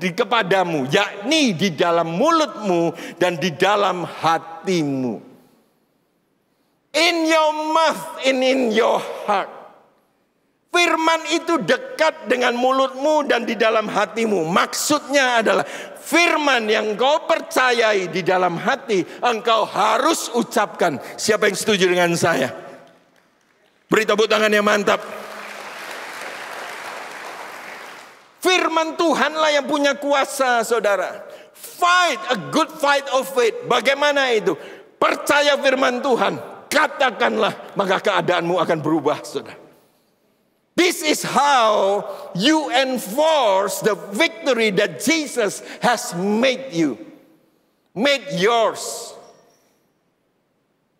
kepadamu, yakni di dalam mulutmu dan di dalam hatimu. In your mouth and in your heart. Firman itu dekat dengan mulutmu dan di dalam hatimu. Maksudnya adalah firman yang kau percayai di dalam hati, engkau harus ucapkan. Siapa yang setuju dengan saya? Beri tepuk tangan yang mantap. Firman Tuhanlah yang punya kuasa, saudara. Fight a good fight of faith. Bagaimana itu? Percaya firman Tuhan, katakanlah, maka keadaanmu akan berubah, saudara. This is how you enforce the victory that Jesus has made yours.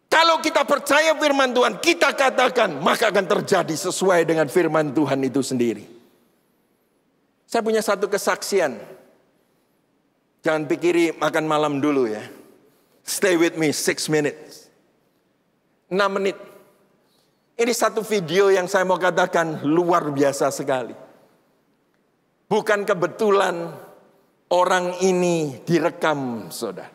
Kalau kita percaya firman Tuhan, kita katakan, maka akan terjadi sesuai dengan firman Tuhan itu sendiri. Saya punya satu kesaksian. Jangan pikiri makan malam dulu ya. Stay with me 6 minutes. 6 menit. Ini satu video yang saya mau katakan luar biasa sekali. Bukan kebetulan orang ini direkam, saudara.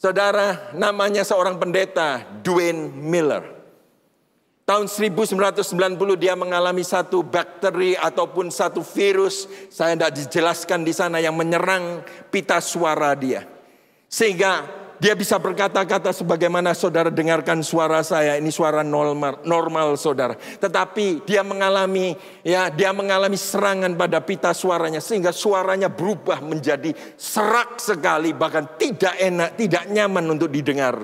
Saudara, namanya seorang pendeta, Dwayne Miller. Tahun 1990 dia mengalami satu bakteri ataupun satu virus, saya tidak dijelaskan di sana, yang menyerang pita suara dia. Sehingga dia bisa berkata-kata sebagaimana saudara dengarkan suara saya, ini suara normal saudara. Tetapi dia mengalami serangan pada pita suaranya sehingga suaranya berubah menjadi serak sekali, bahkan tidak enak, tidak nyaman untuk didengar.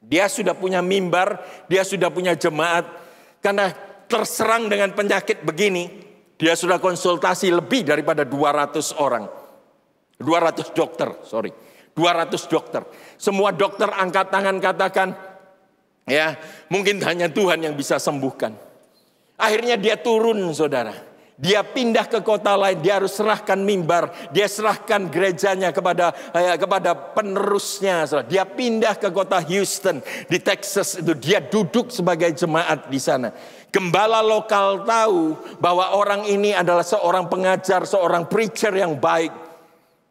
Dia sudah punya mimbar, dia sudah punya jemaat. Karena terserang dengan penyakit begini, dia sudah konsultasi lebih daripada 200 orang. 200 dokter. Semua dokter angkat tangan katakan, ya mungkin hanya Tuhan yang bisa sembuhkan. Akhirnya dia turun saudara. Dia pindah ke kota lain, dia harus serahkan mimbar, dia serahkan gerejanya kepada penerusnya. Dia pindah ke kota Houston di Texas itu, dia duduk sebagai jemaat di sana. Gembala lokal tahu bahwa orang ini adalah seorang pengajar, seorang preacher yang baik.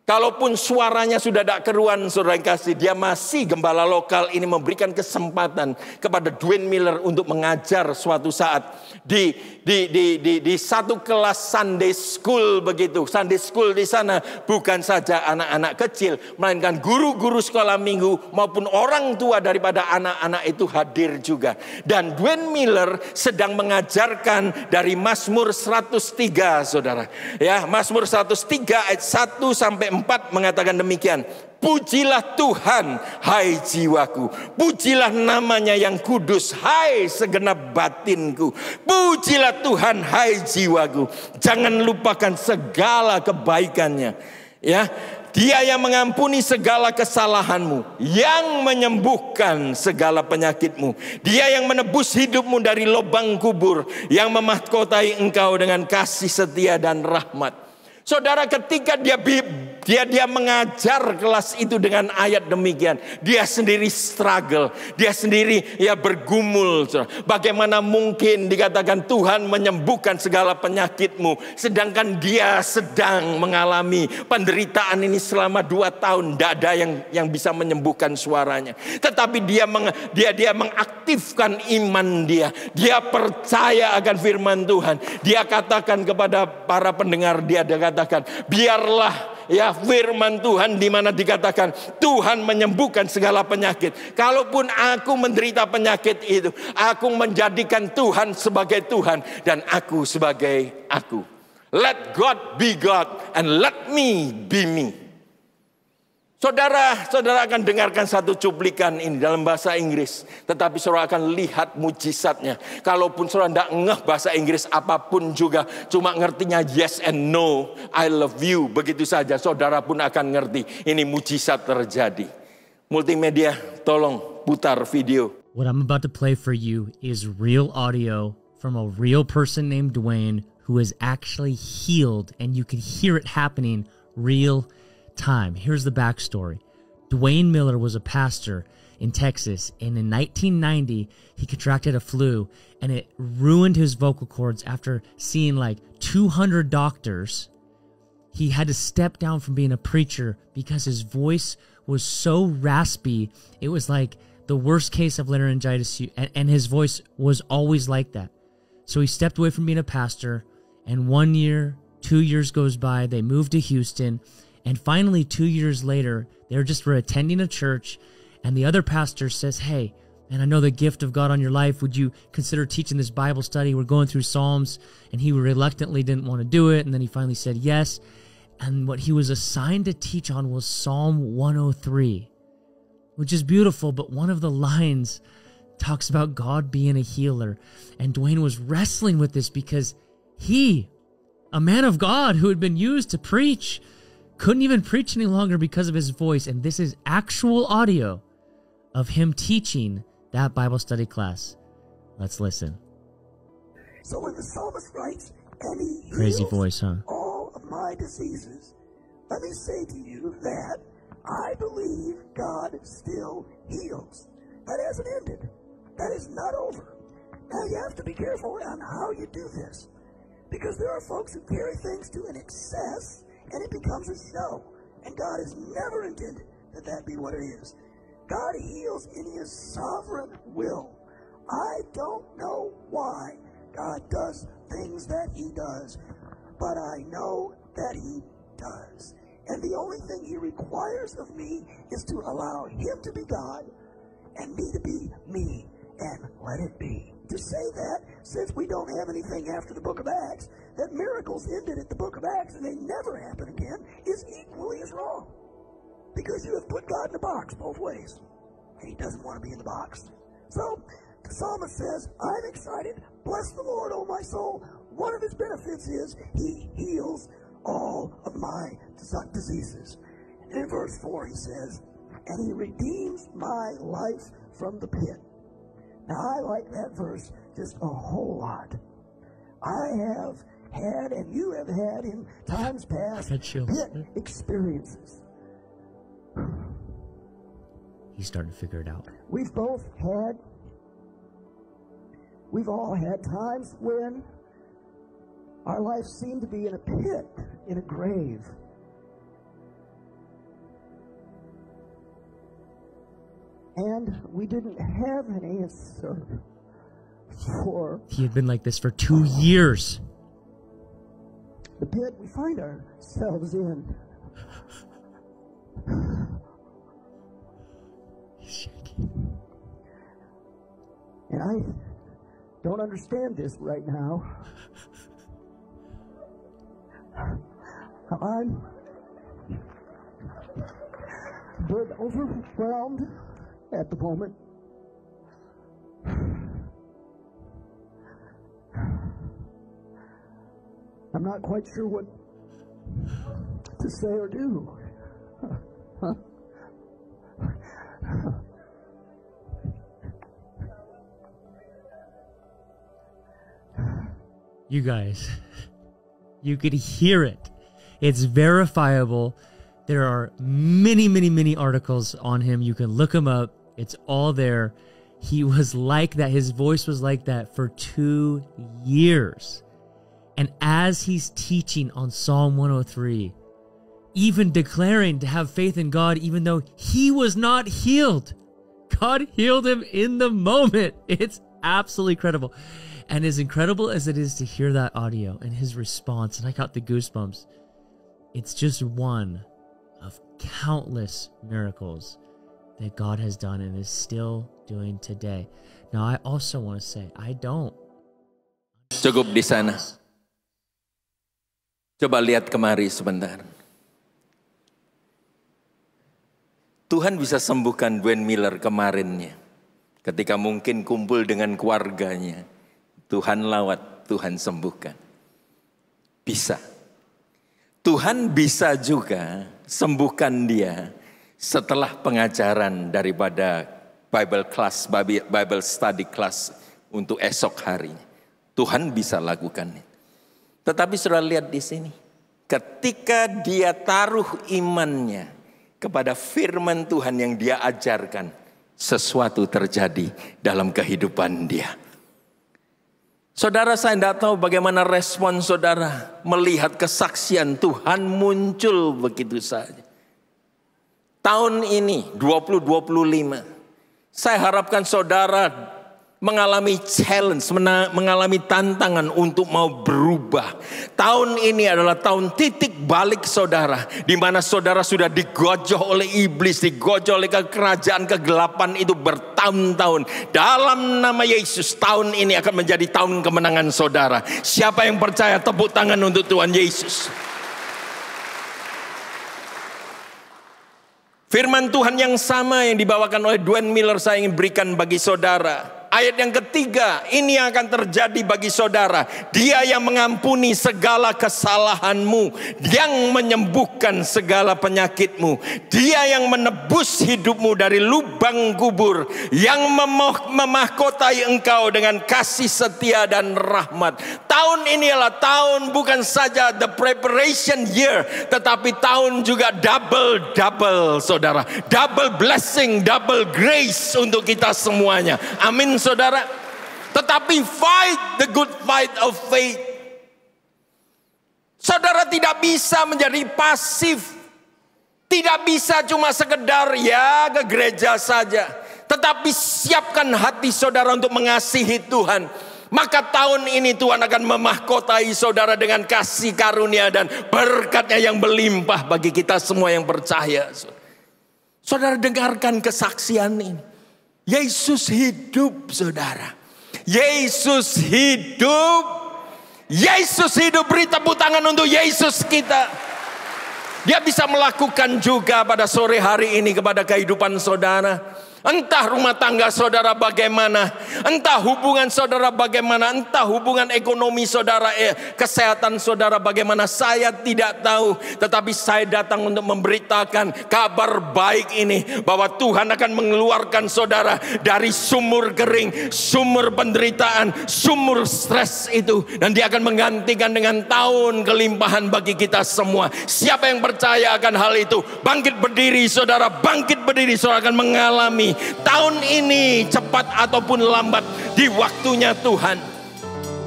Kalaupun suaranya sudah tidak keruan, saudara yang kasih, dia masih, gembala lokal ini memberikan kesempatan kepada Dwayne Miller untuk mengajar suatu saat di satu kelas Sunday School begitu. Sunday School di sana bukan saja anak-anak kecil, melainkan guru-guru sekolah minggu maupun orang tua daripada anak-anak itu hadir juga. Dan Dwayne Miller sedang mengajarkan dari Mazmur 103, saudara. Ya, Mazmur 103 ayat 1 sampai 4 mengatakan demikian. Pujilah Tuhan, hai jiwaku. Pujilah namanya yang kudus, hai segenap batinku. Pujilah Tuhan, hai jiwaku. Jangan lupakan segala kebaikannya. Ya, Dia yang mengampuni segala kesalahanmu, yang menyembuhkan segala penyakitmu. Dia yang menebus hidupmu dari lubang kubur, yang memahkotai engkau dengan kasih setia dan rahmat. Saudara, ketika dia mengajar kelas itu dengan ayat demikian, dia sendiri struggle, dia sendiri bergumul. Bagaimana mungkin dikatakan Tuhan menyembuhkan segala penyakitmu, sedangkan dia sedang mengalami penderitaan ini selama 2 tahun, tidak ada yang bisa menyembuhkan suaranya. Tetapi dia mengaktifkan iman dia percaya akan firman Tuhan. Dia katakan kepada para pendengar dia katakan, biarlah firman Tuhan di mana dikatakan Tuhan menyembuhkan segala penyakit. Kalaupun aku menderita penyakit itu, aku menjadikan Tuhan sebagai Tuhan dan aku sebagai aku. Let God be God and let me be me. Saudara akan dengarkan satu cuplikan ini dalam bahasa Inggris. Tetapi saudara akan lihat mujizatnya. Kalaupun saudara tidak ngeh bahasa Inggris apapun juga, cuma ngertinya yes and no, I love you, begitu saja, saudara pun akan ngerti. Ini mujizat terjadi. Multimedia, tolong putar video. What I'm about to play for you is real audio from a real person named Dwayne who is actually healed, and you can hear it happening real time. Here's the backstory. Dwayne Miller was a pastor in Texas, and in 1990 he contracted a flu, and it ruined his vocal cords. After seeing like 200 doctors, he had to step down from being a preacher because his voice was so raspy. It was like the worst case of laryngitis, and his voice was always like that. So he stepped away from being a pastor, and 1 year, 2 years goes by. They moved to Houston. And finally, 2 years later, they were attending a church, and the other pastor says, hey, man, I know the gift of God on your life. Would you consider teaching this Bible study? We're going through Psalms. And he reluctantly didn't want to do it, and then he finally said yes. And what he was assigned to teach on was Psalm 103, which is beautiful, but one of the lines talks about God being a healer. And Dwayne was wrestling with this because he, a man of God who had been used to preach, couldn't even preach any longer because of his voice. And this is actual audio of him teaching that Bible study class. Let's listen. So when the psalmist writes, and he Crazy heals voice, huh? all of my diseases, let me say to you that I believe God still heals. That hasn't ended. That is not over. Now you have to be careful on how you do this, because there are folks who carry things to an excess, and it becomes a show. And God has never intended that be what it is. God heals in His sovereign will. I don't know why God does things that He does, but I know that He does. And the only thing he requires of me is to allow him to be God and me to be me, and let it be. To say that, since we don't have anything after the book of Acts, that miracles ended at the book of Acts and they never happen again, is equally as wrong. Because you have put God in a box both ways. And he doesn't want to be in the box. So, the psalmist says, I'm excited. Bless the Lord, O my soul. One of his benefits is he heals all of my diseases. And in verse 4 he says, and he redeems my life from the pit. Now I like that verse just a whole lot. I have had, and you have had in times past, pit experiences. He's starting to figure it out. We've all had times when our life seemed to be in a pit, in a grave. And we didn't have an answer for He had been like this for 2 years. the pit we find ourselves in. He's shaking. And I don't understand this right now. I'm but overwhelmed at the moment. I'm not quite sure what to say or do. You guys, you could hear it. It's verifiable. There are many, many, many articles on him. You can look him up. It's all there. He was like that. His voice was like that for 2 years. And as he's teaching on Psalm 103, even declaring to have faith in God, even though he was not healed, God healed him in the moment. It's absolutely incredible. And as incredible as it is to hear that audio and his response, and I got the goosebumps, it's just one of countless miracles that God has done and is still doing today. Now, I also want to say, I don't. Cukup di sana. Coba lihat kemari sebentar. Tuhan bisa sembuhkan Dwayne Miller kemarinnya. Ketika mungkin kumpul dengan keluarganya. Tuhan lawat, Tuhan sembuhkan. Bisa. Tuhan bisa juga sembuhkan dia setelah pengajaran daripada Bible study class untuk esok hari. Tuhan bisa lakukannya. Tetapi saudara lihat di sini, ketika dia taruh imannya kepada firman Tuhan yang dia ajarkan, sesuatu terjadi dalam kehidupan dia. Saudara, saya tidak tahu bagaimana respon saudara melihat kesaksian Tuhan muncul begitu saja. Tahun ini 2025, saya harapkan saudara mengalami challenge, mengalami tantangan untuk mau berubah. Tahun ini adalah tahun titik balik saudara, di mana saudara sudah digojoh oleh iblis, digojoh oleh kerajaan kegelapan itu bertahun-tahun. Dalam nama Yesus, tahun ini akan menjadi tahun kemenangan saudara. Siapa yang percaya, tepuk tangan untuk Tuhan Yesus. Firman Tuhan yang sama yang dibawakan oleh Dwayne Miller saya ingin berikan bagi saudara. Ayat yang ketiga, ini yang akan terjadi bagi saudara. Dia yang mengampuni segala kesalahanmu, yang menyembuhkan segala penyakitmu. Dia yang menebus hidupmu dari lubang kubur, yang memahkotai engkau dengan kasih setia dan rahmat. Tahun ini adalah tahun bukan saja the preparation year, tetapi tahun juga double saudara. Double blessing, double grace untuk kita semuanya. Amin saudara. Tetapi fight the good fight of faith. Saudara tidak bisa menjadi pasif. Tidak bisa cuma sekedar ya ke gereja saja. Tetapi siapkan hati saudara untuk mengasihi Tuhan. Maka tahun ini Tuhan akan memahkotai saudara dengan kasih karunia dan berkat-Nya yang berlimpah bagi kita semua yang percaya. Saudara dengarkan kesaksian ini. Yesus hidup, saudara. Yesus hidup. Yesus hidup. Beri tepuk tangan untuk Yesus kita. Dia bisa melakukan juga pada sore hari ini kepada kehidupan saudara. Entah rumah tangga saudara bagaimana, entah hubungan saudara bagaimana, entah hubungan ekonomi saudara, kesehatan saudara bagaimana, saya tidak tahu. Tetapi saya datang untuk memberitakan kabar baik ini, bahwa Tuhan akan mengeluarkan saudara dari sumur kering, sumur penderitaan, sumur stres itu. Dan Dia akan menggantikan dengan tahun kelimpahan bagi kita semua. Siapa yang percaya akan hal itu, bangkit berdiri saudara, bangkit berdiri, saudara akan mengalami tahun ini cepat ataupun lambat di waktunya Tuhan.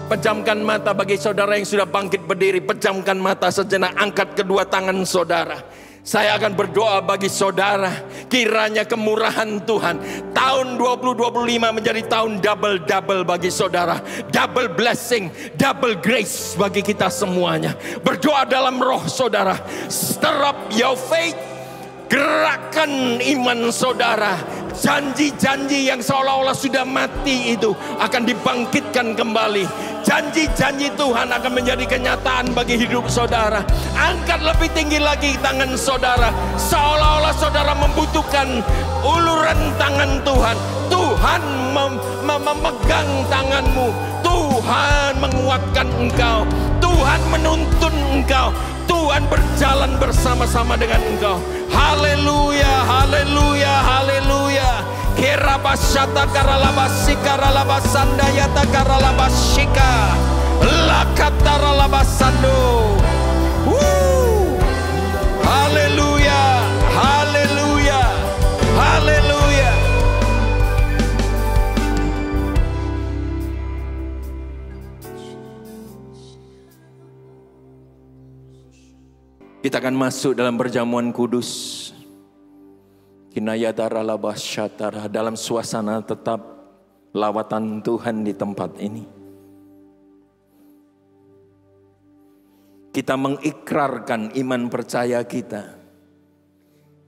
Pejamkan mata bagi saudara yang sudah bangkit berdiri. Pejamkan mata sejenak, angkat kedua tangan saudara. Saya akan berdoa bagi saudara, kiranya kemurahan Tuhan tahun 2025 menjadi tahun double-double bagi saudara. Double blessing, double grace bagi kita semuanya. Berdoa dalam roh saudara. Stir up your faith. Gerakkan iman saudara. Janji-janji yang seolah-olah sudah mati itu akan dibangkitkan kembali. Janji-janji Tuhan akan menjadi kenyataan bagi hidup saudara. Angkat lebih tinggi lagi tangan saudara. Seolah-olah saudara membutuhkan uluran tangan Tuhan. Tuhan memegang tanganmu. Tuhan menguatkan engkau. Tuhan menuntun engkau. Tuhan berjalan bersama-sama dengan engkau. Haleluya, haleluya, haleluya. Kerabashata karalabasika ralabasandayata karalabashika lakataralabasando. Haleluya, haleluya, haleluya. Kita akan masuk dalam perjamuan kudus. Kinayadara dalam suasana tetap lawatan Tuhan di tempat ini. Kita mengikrarkan iman percaya kita.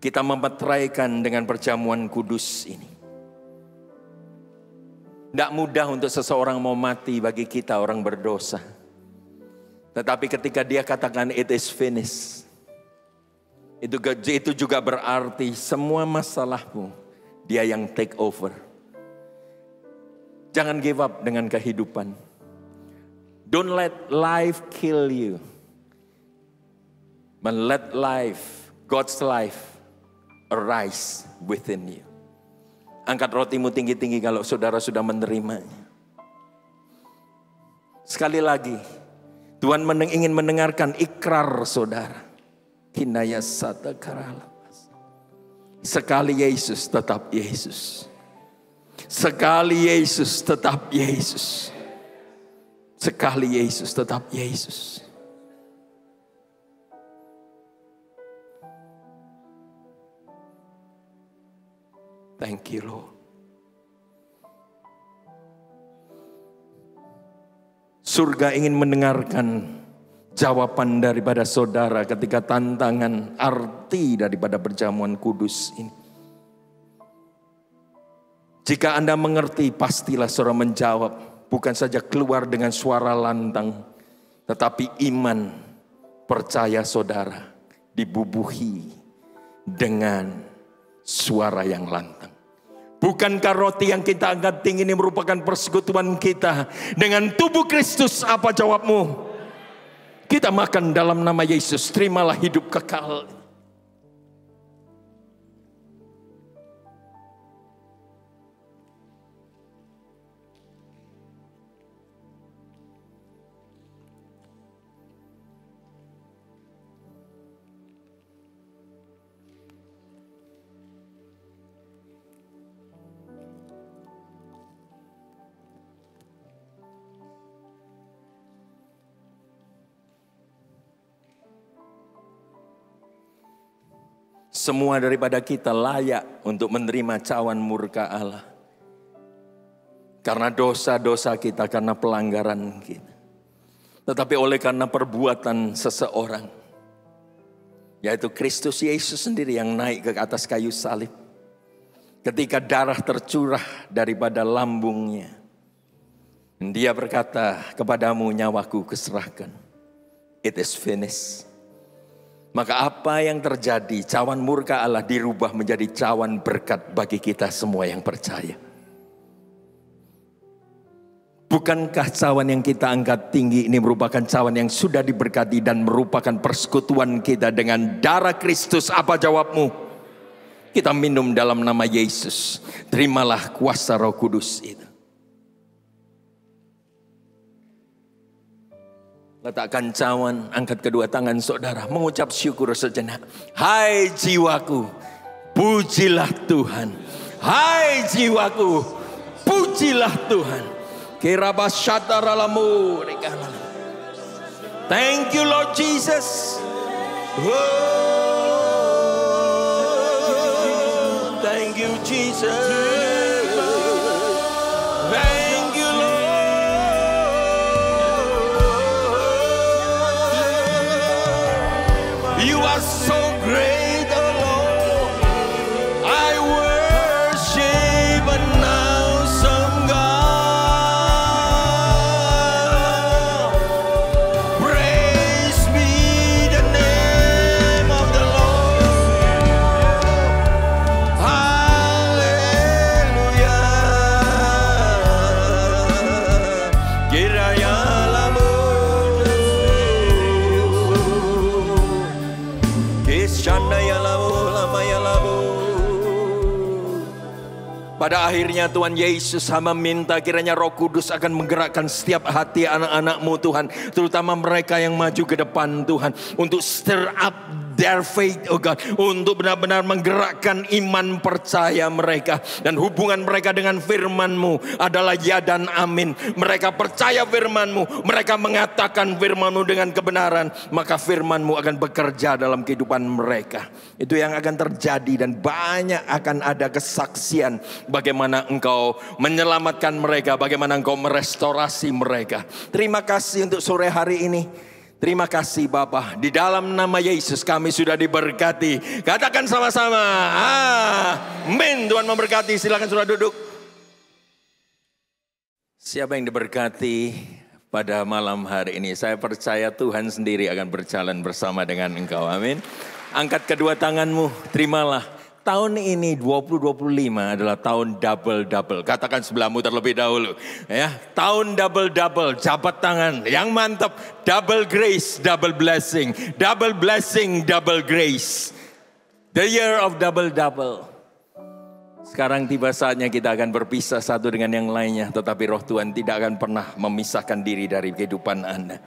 Kita memeteraikan dengan perjamuan kudus ini. Tidak mudah untuk seseorang mau mati bagi kita orang berdosa. Tetapi ketika dia katakan it is finished, itu juga berarti semua masalahmu Dia yang take over. Jangan give up dengan kehidupan. Don't let life kill you. But let life, God's life, arise within you. Angkat rotimu tinggi-tinggi kalau saudara sudah menerimanya. Sekali lagi, Tuhan ingin mendengarkan ikrar saudara. Kinayasata karalabas. Sekali Yesus tetap Yesus. Sekali Yesus tetap Yesus. Sekali Yesus tetap Yesus. Thank you Lord. Surga ingin mendengarkan jawaban daripada saudara ketika tantangan arti daripada perjamuan kudus ini. Jika Anda mengerti, pastilah saudara menjawab. Bukan saja keluar dengan suara lantang, tetapi iman percaya saudara dibubuhi dengan suara yang lantang. Bukankah roti yang kita angkat tinggi ini merupakan persekutuan kita dengan tubuh Kristus? Apa jawabmu? Kita makan dalam nama Yesus, terimalah hidup kekal. Semua daripada kita layak untuk menerima cawan murka Allah. karena dosa-dosa kita, karena pelanggaran kita. Tetapi oleh karena perbuatan seseorang, yaitu Kristus Yesus sendiri yang naik ke atas kayu salib. Ketika darah tercurah daripada lambungnya, dia berkata, kepadamu nyawaku kuserahkan. It is finished. Maka apa yang terjadi? Cawan murka Allah dirubah menjadi cawan berkat bagi kita semua yang percaya. Bukankah cawan yang kita angkat tinggi ini merupakan cawan yang sudah diberkati dan merupakan persekutuan kita dengan darah Kristus? Apa jawabmu? Kita minum dalam nama Yesus. Terimalah kuasa Roh Kudus itu. Letakkan cawan, angkat kedua tangan saudara, mengucap syukur sejenak. Hai jiwaku, pujilah Tuhan. Hai jiwaku, pujilah Tuhan. Thank you Lord Jesus. Oh, thank you Jesus. You are so great, oh Lord. I worship an awesome God. Praise be the name of the Lord. Hallelujah. Kiranya pada akhirnya Tuhan Yesus hamba minta kiranya Roh Kudus akan menggerakkan setiap hati anak-anak-Mu Tuhan. Terutama mereka yang maju ke depan Tuhan. Untuk stir up their faith, oh God. Untuk benar-benar menggerakkan iman percaya mereka. Dan hubungan mereka dengan firman-Mu adalah ya dan amin. Mereka percaya firman-Mu. Mereka mengatakan firman-Mu dengan kebenaran. Maka firman-Mu akan bekerja dalam kehidupan mereka. Itu yang akan terjadi dan banyak akan ada kesaksian. Bagaimana Engkau menyelamatkan mereka. Bagaimana Engkau merestorasi mereka. Terima kasih untuk sore hari ini. Terima kasih Bapa. Di dalam nama Yesus kami sudah diberkati. Katakan sama-sama. Amin. Tuhan memberkati. Silakan sudah duduk. Siapa yang diberkati pada malam hari ini? Saya percaya Tuhan sendiri akan berjalan bersama dengan engkau. Amin. Angkat kedua tanganmu. Terimalah. Tahun ini 2025 adalah tahun double-double. Katakan sebelahmu terlebih dahulu. Ya, tahun double-double. Jabat tangan yang mantap. Double grace, double blessing. Double blessing, double grace. The year of double-double. Sekarang tiba saatnya kita akan berpisah satu dengan yang lainnya. Tetapi roh Tuhan tidak akan pernah memisahkan diri dari kehidupan Anda.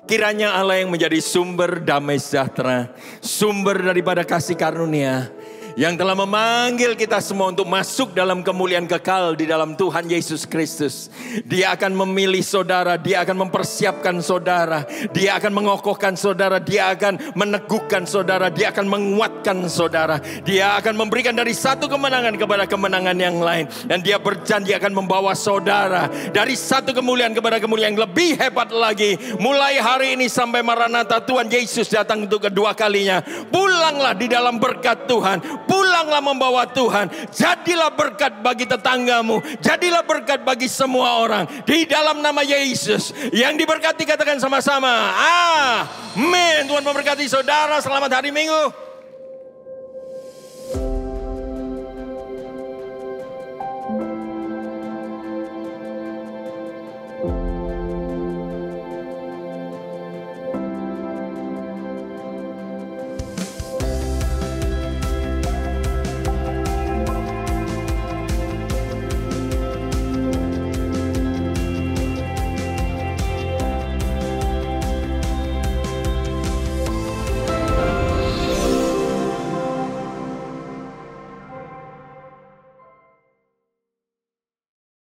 Kiranya Allah yang menjadi sumber damai sejahtera. Sumber daripada kasih karunia. Yang telah memanggil kita semua untuk masuk dalam kemuliaan kekal di dalam Tuhan Yesus Kristus. Dia akan memilih saudara, dia akan mempersiapkan saudara, dia akan mengokohkan saudara, dia akan meneguhkan saudara, dia akan menguatkan saudara. Dia akan memberikan dari satu kemenangan kepada kemenangan yang lain. Dan dia berjanji akan membawa saudara dari satu kemuliaan kepada kemuliaan yang lebih hebat lagi. Mulai hari ini sampai Maranatha Tuhan Yesus datang untuk kedua kalinya. Pulanglah di dalam berkat Tuhan. Pulanglah membawa Tuhan. Jadilah berkat bagi tetanggamu. Jadilah berkat bagi semua orang. Di dalam nama Yesus. Yang diberkati katakan sama-sama. Amin. Tuhan memberkati saudara. Selamat hari Minggu.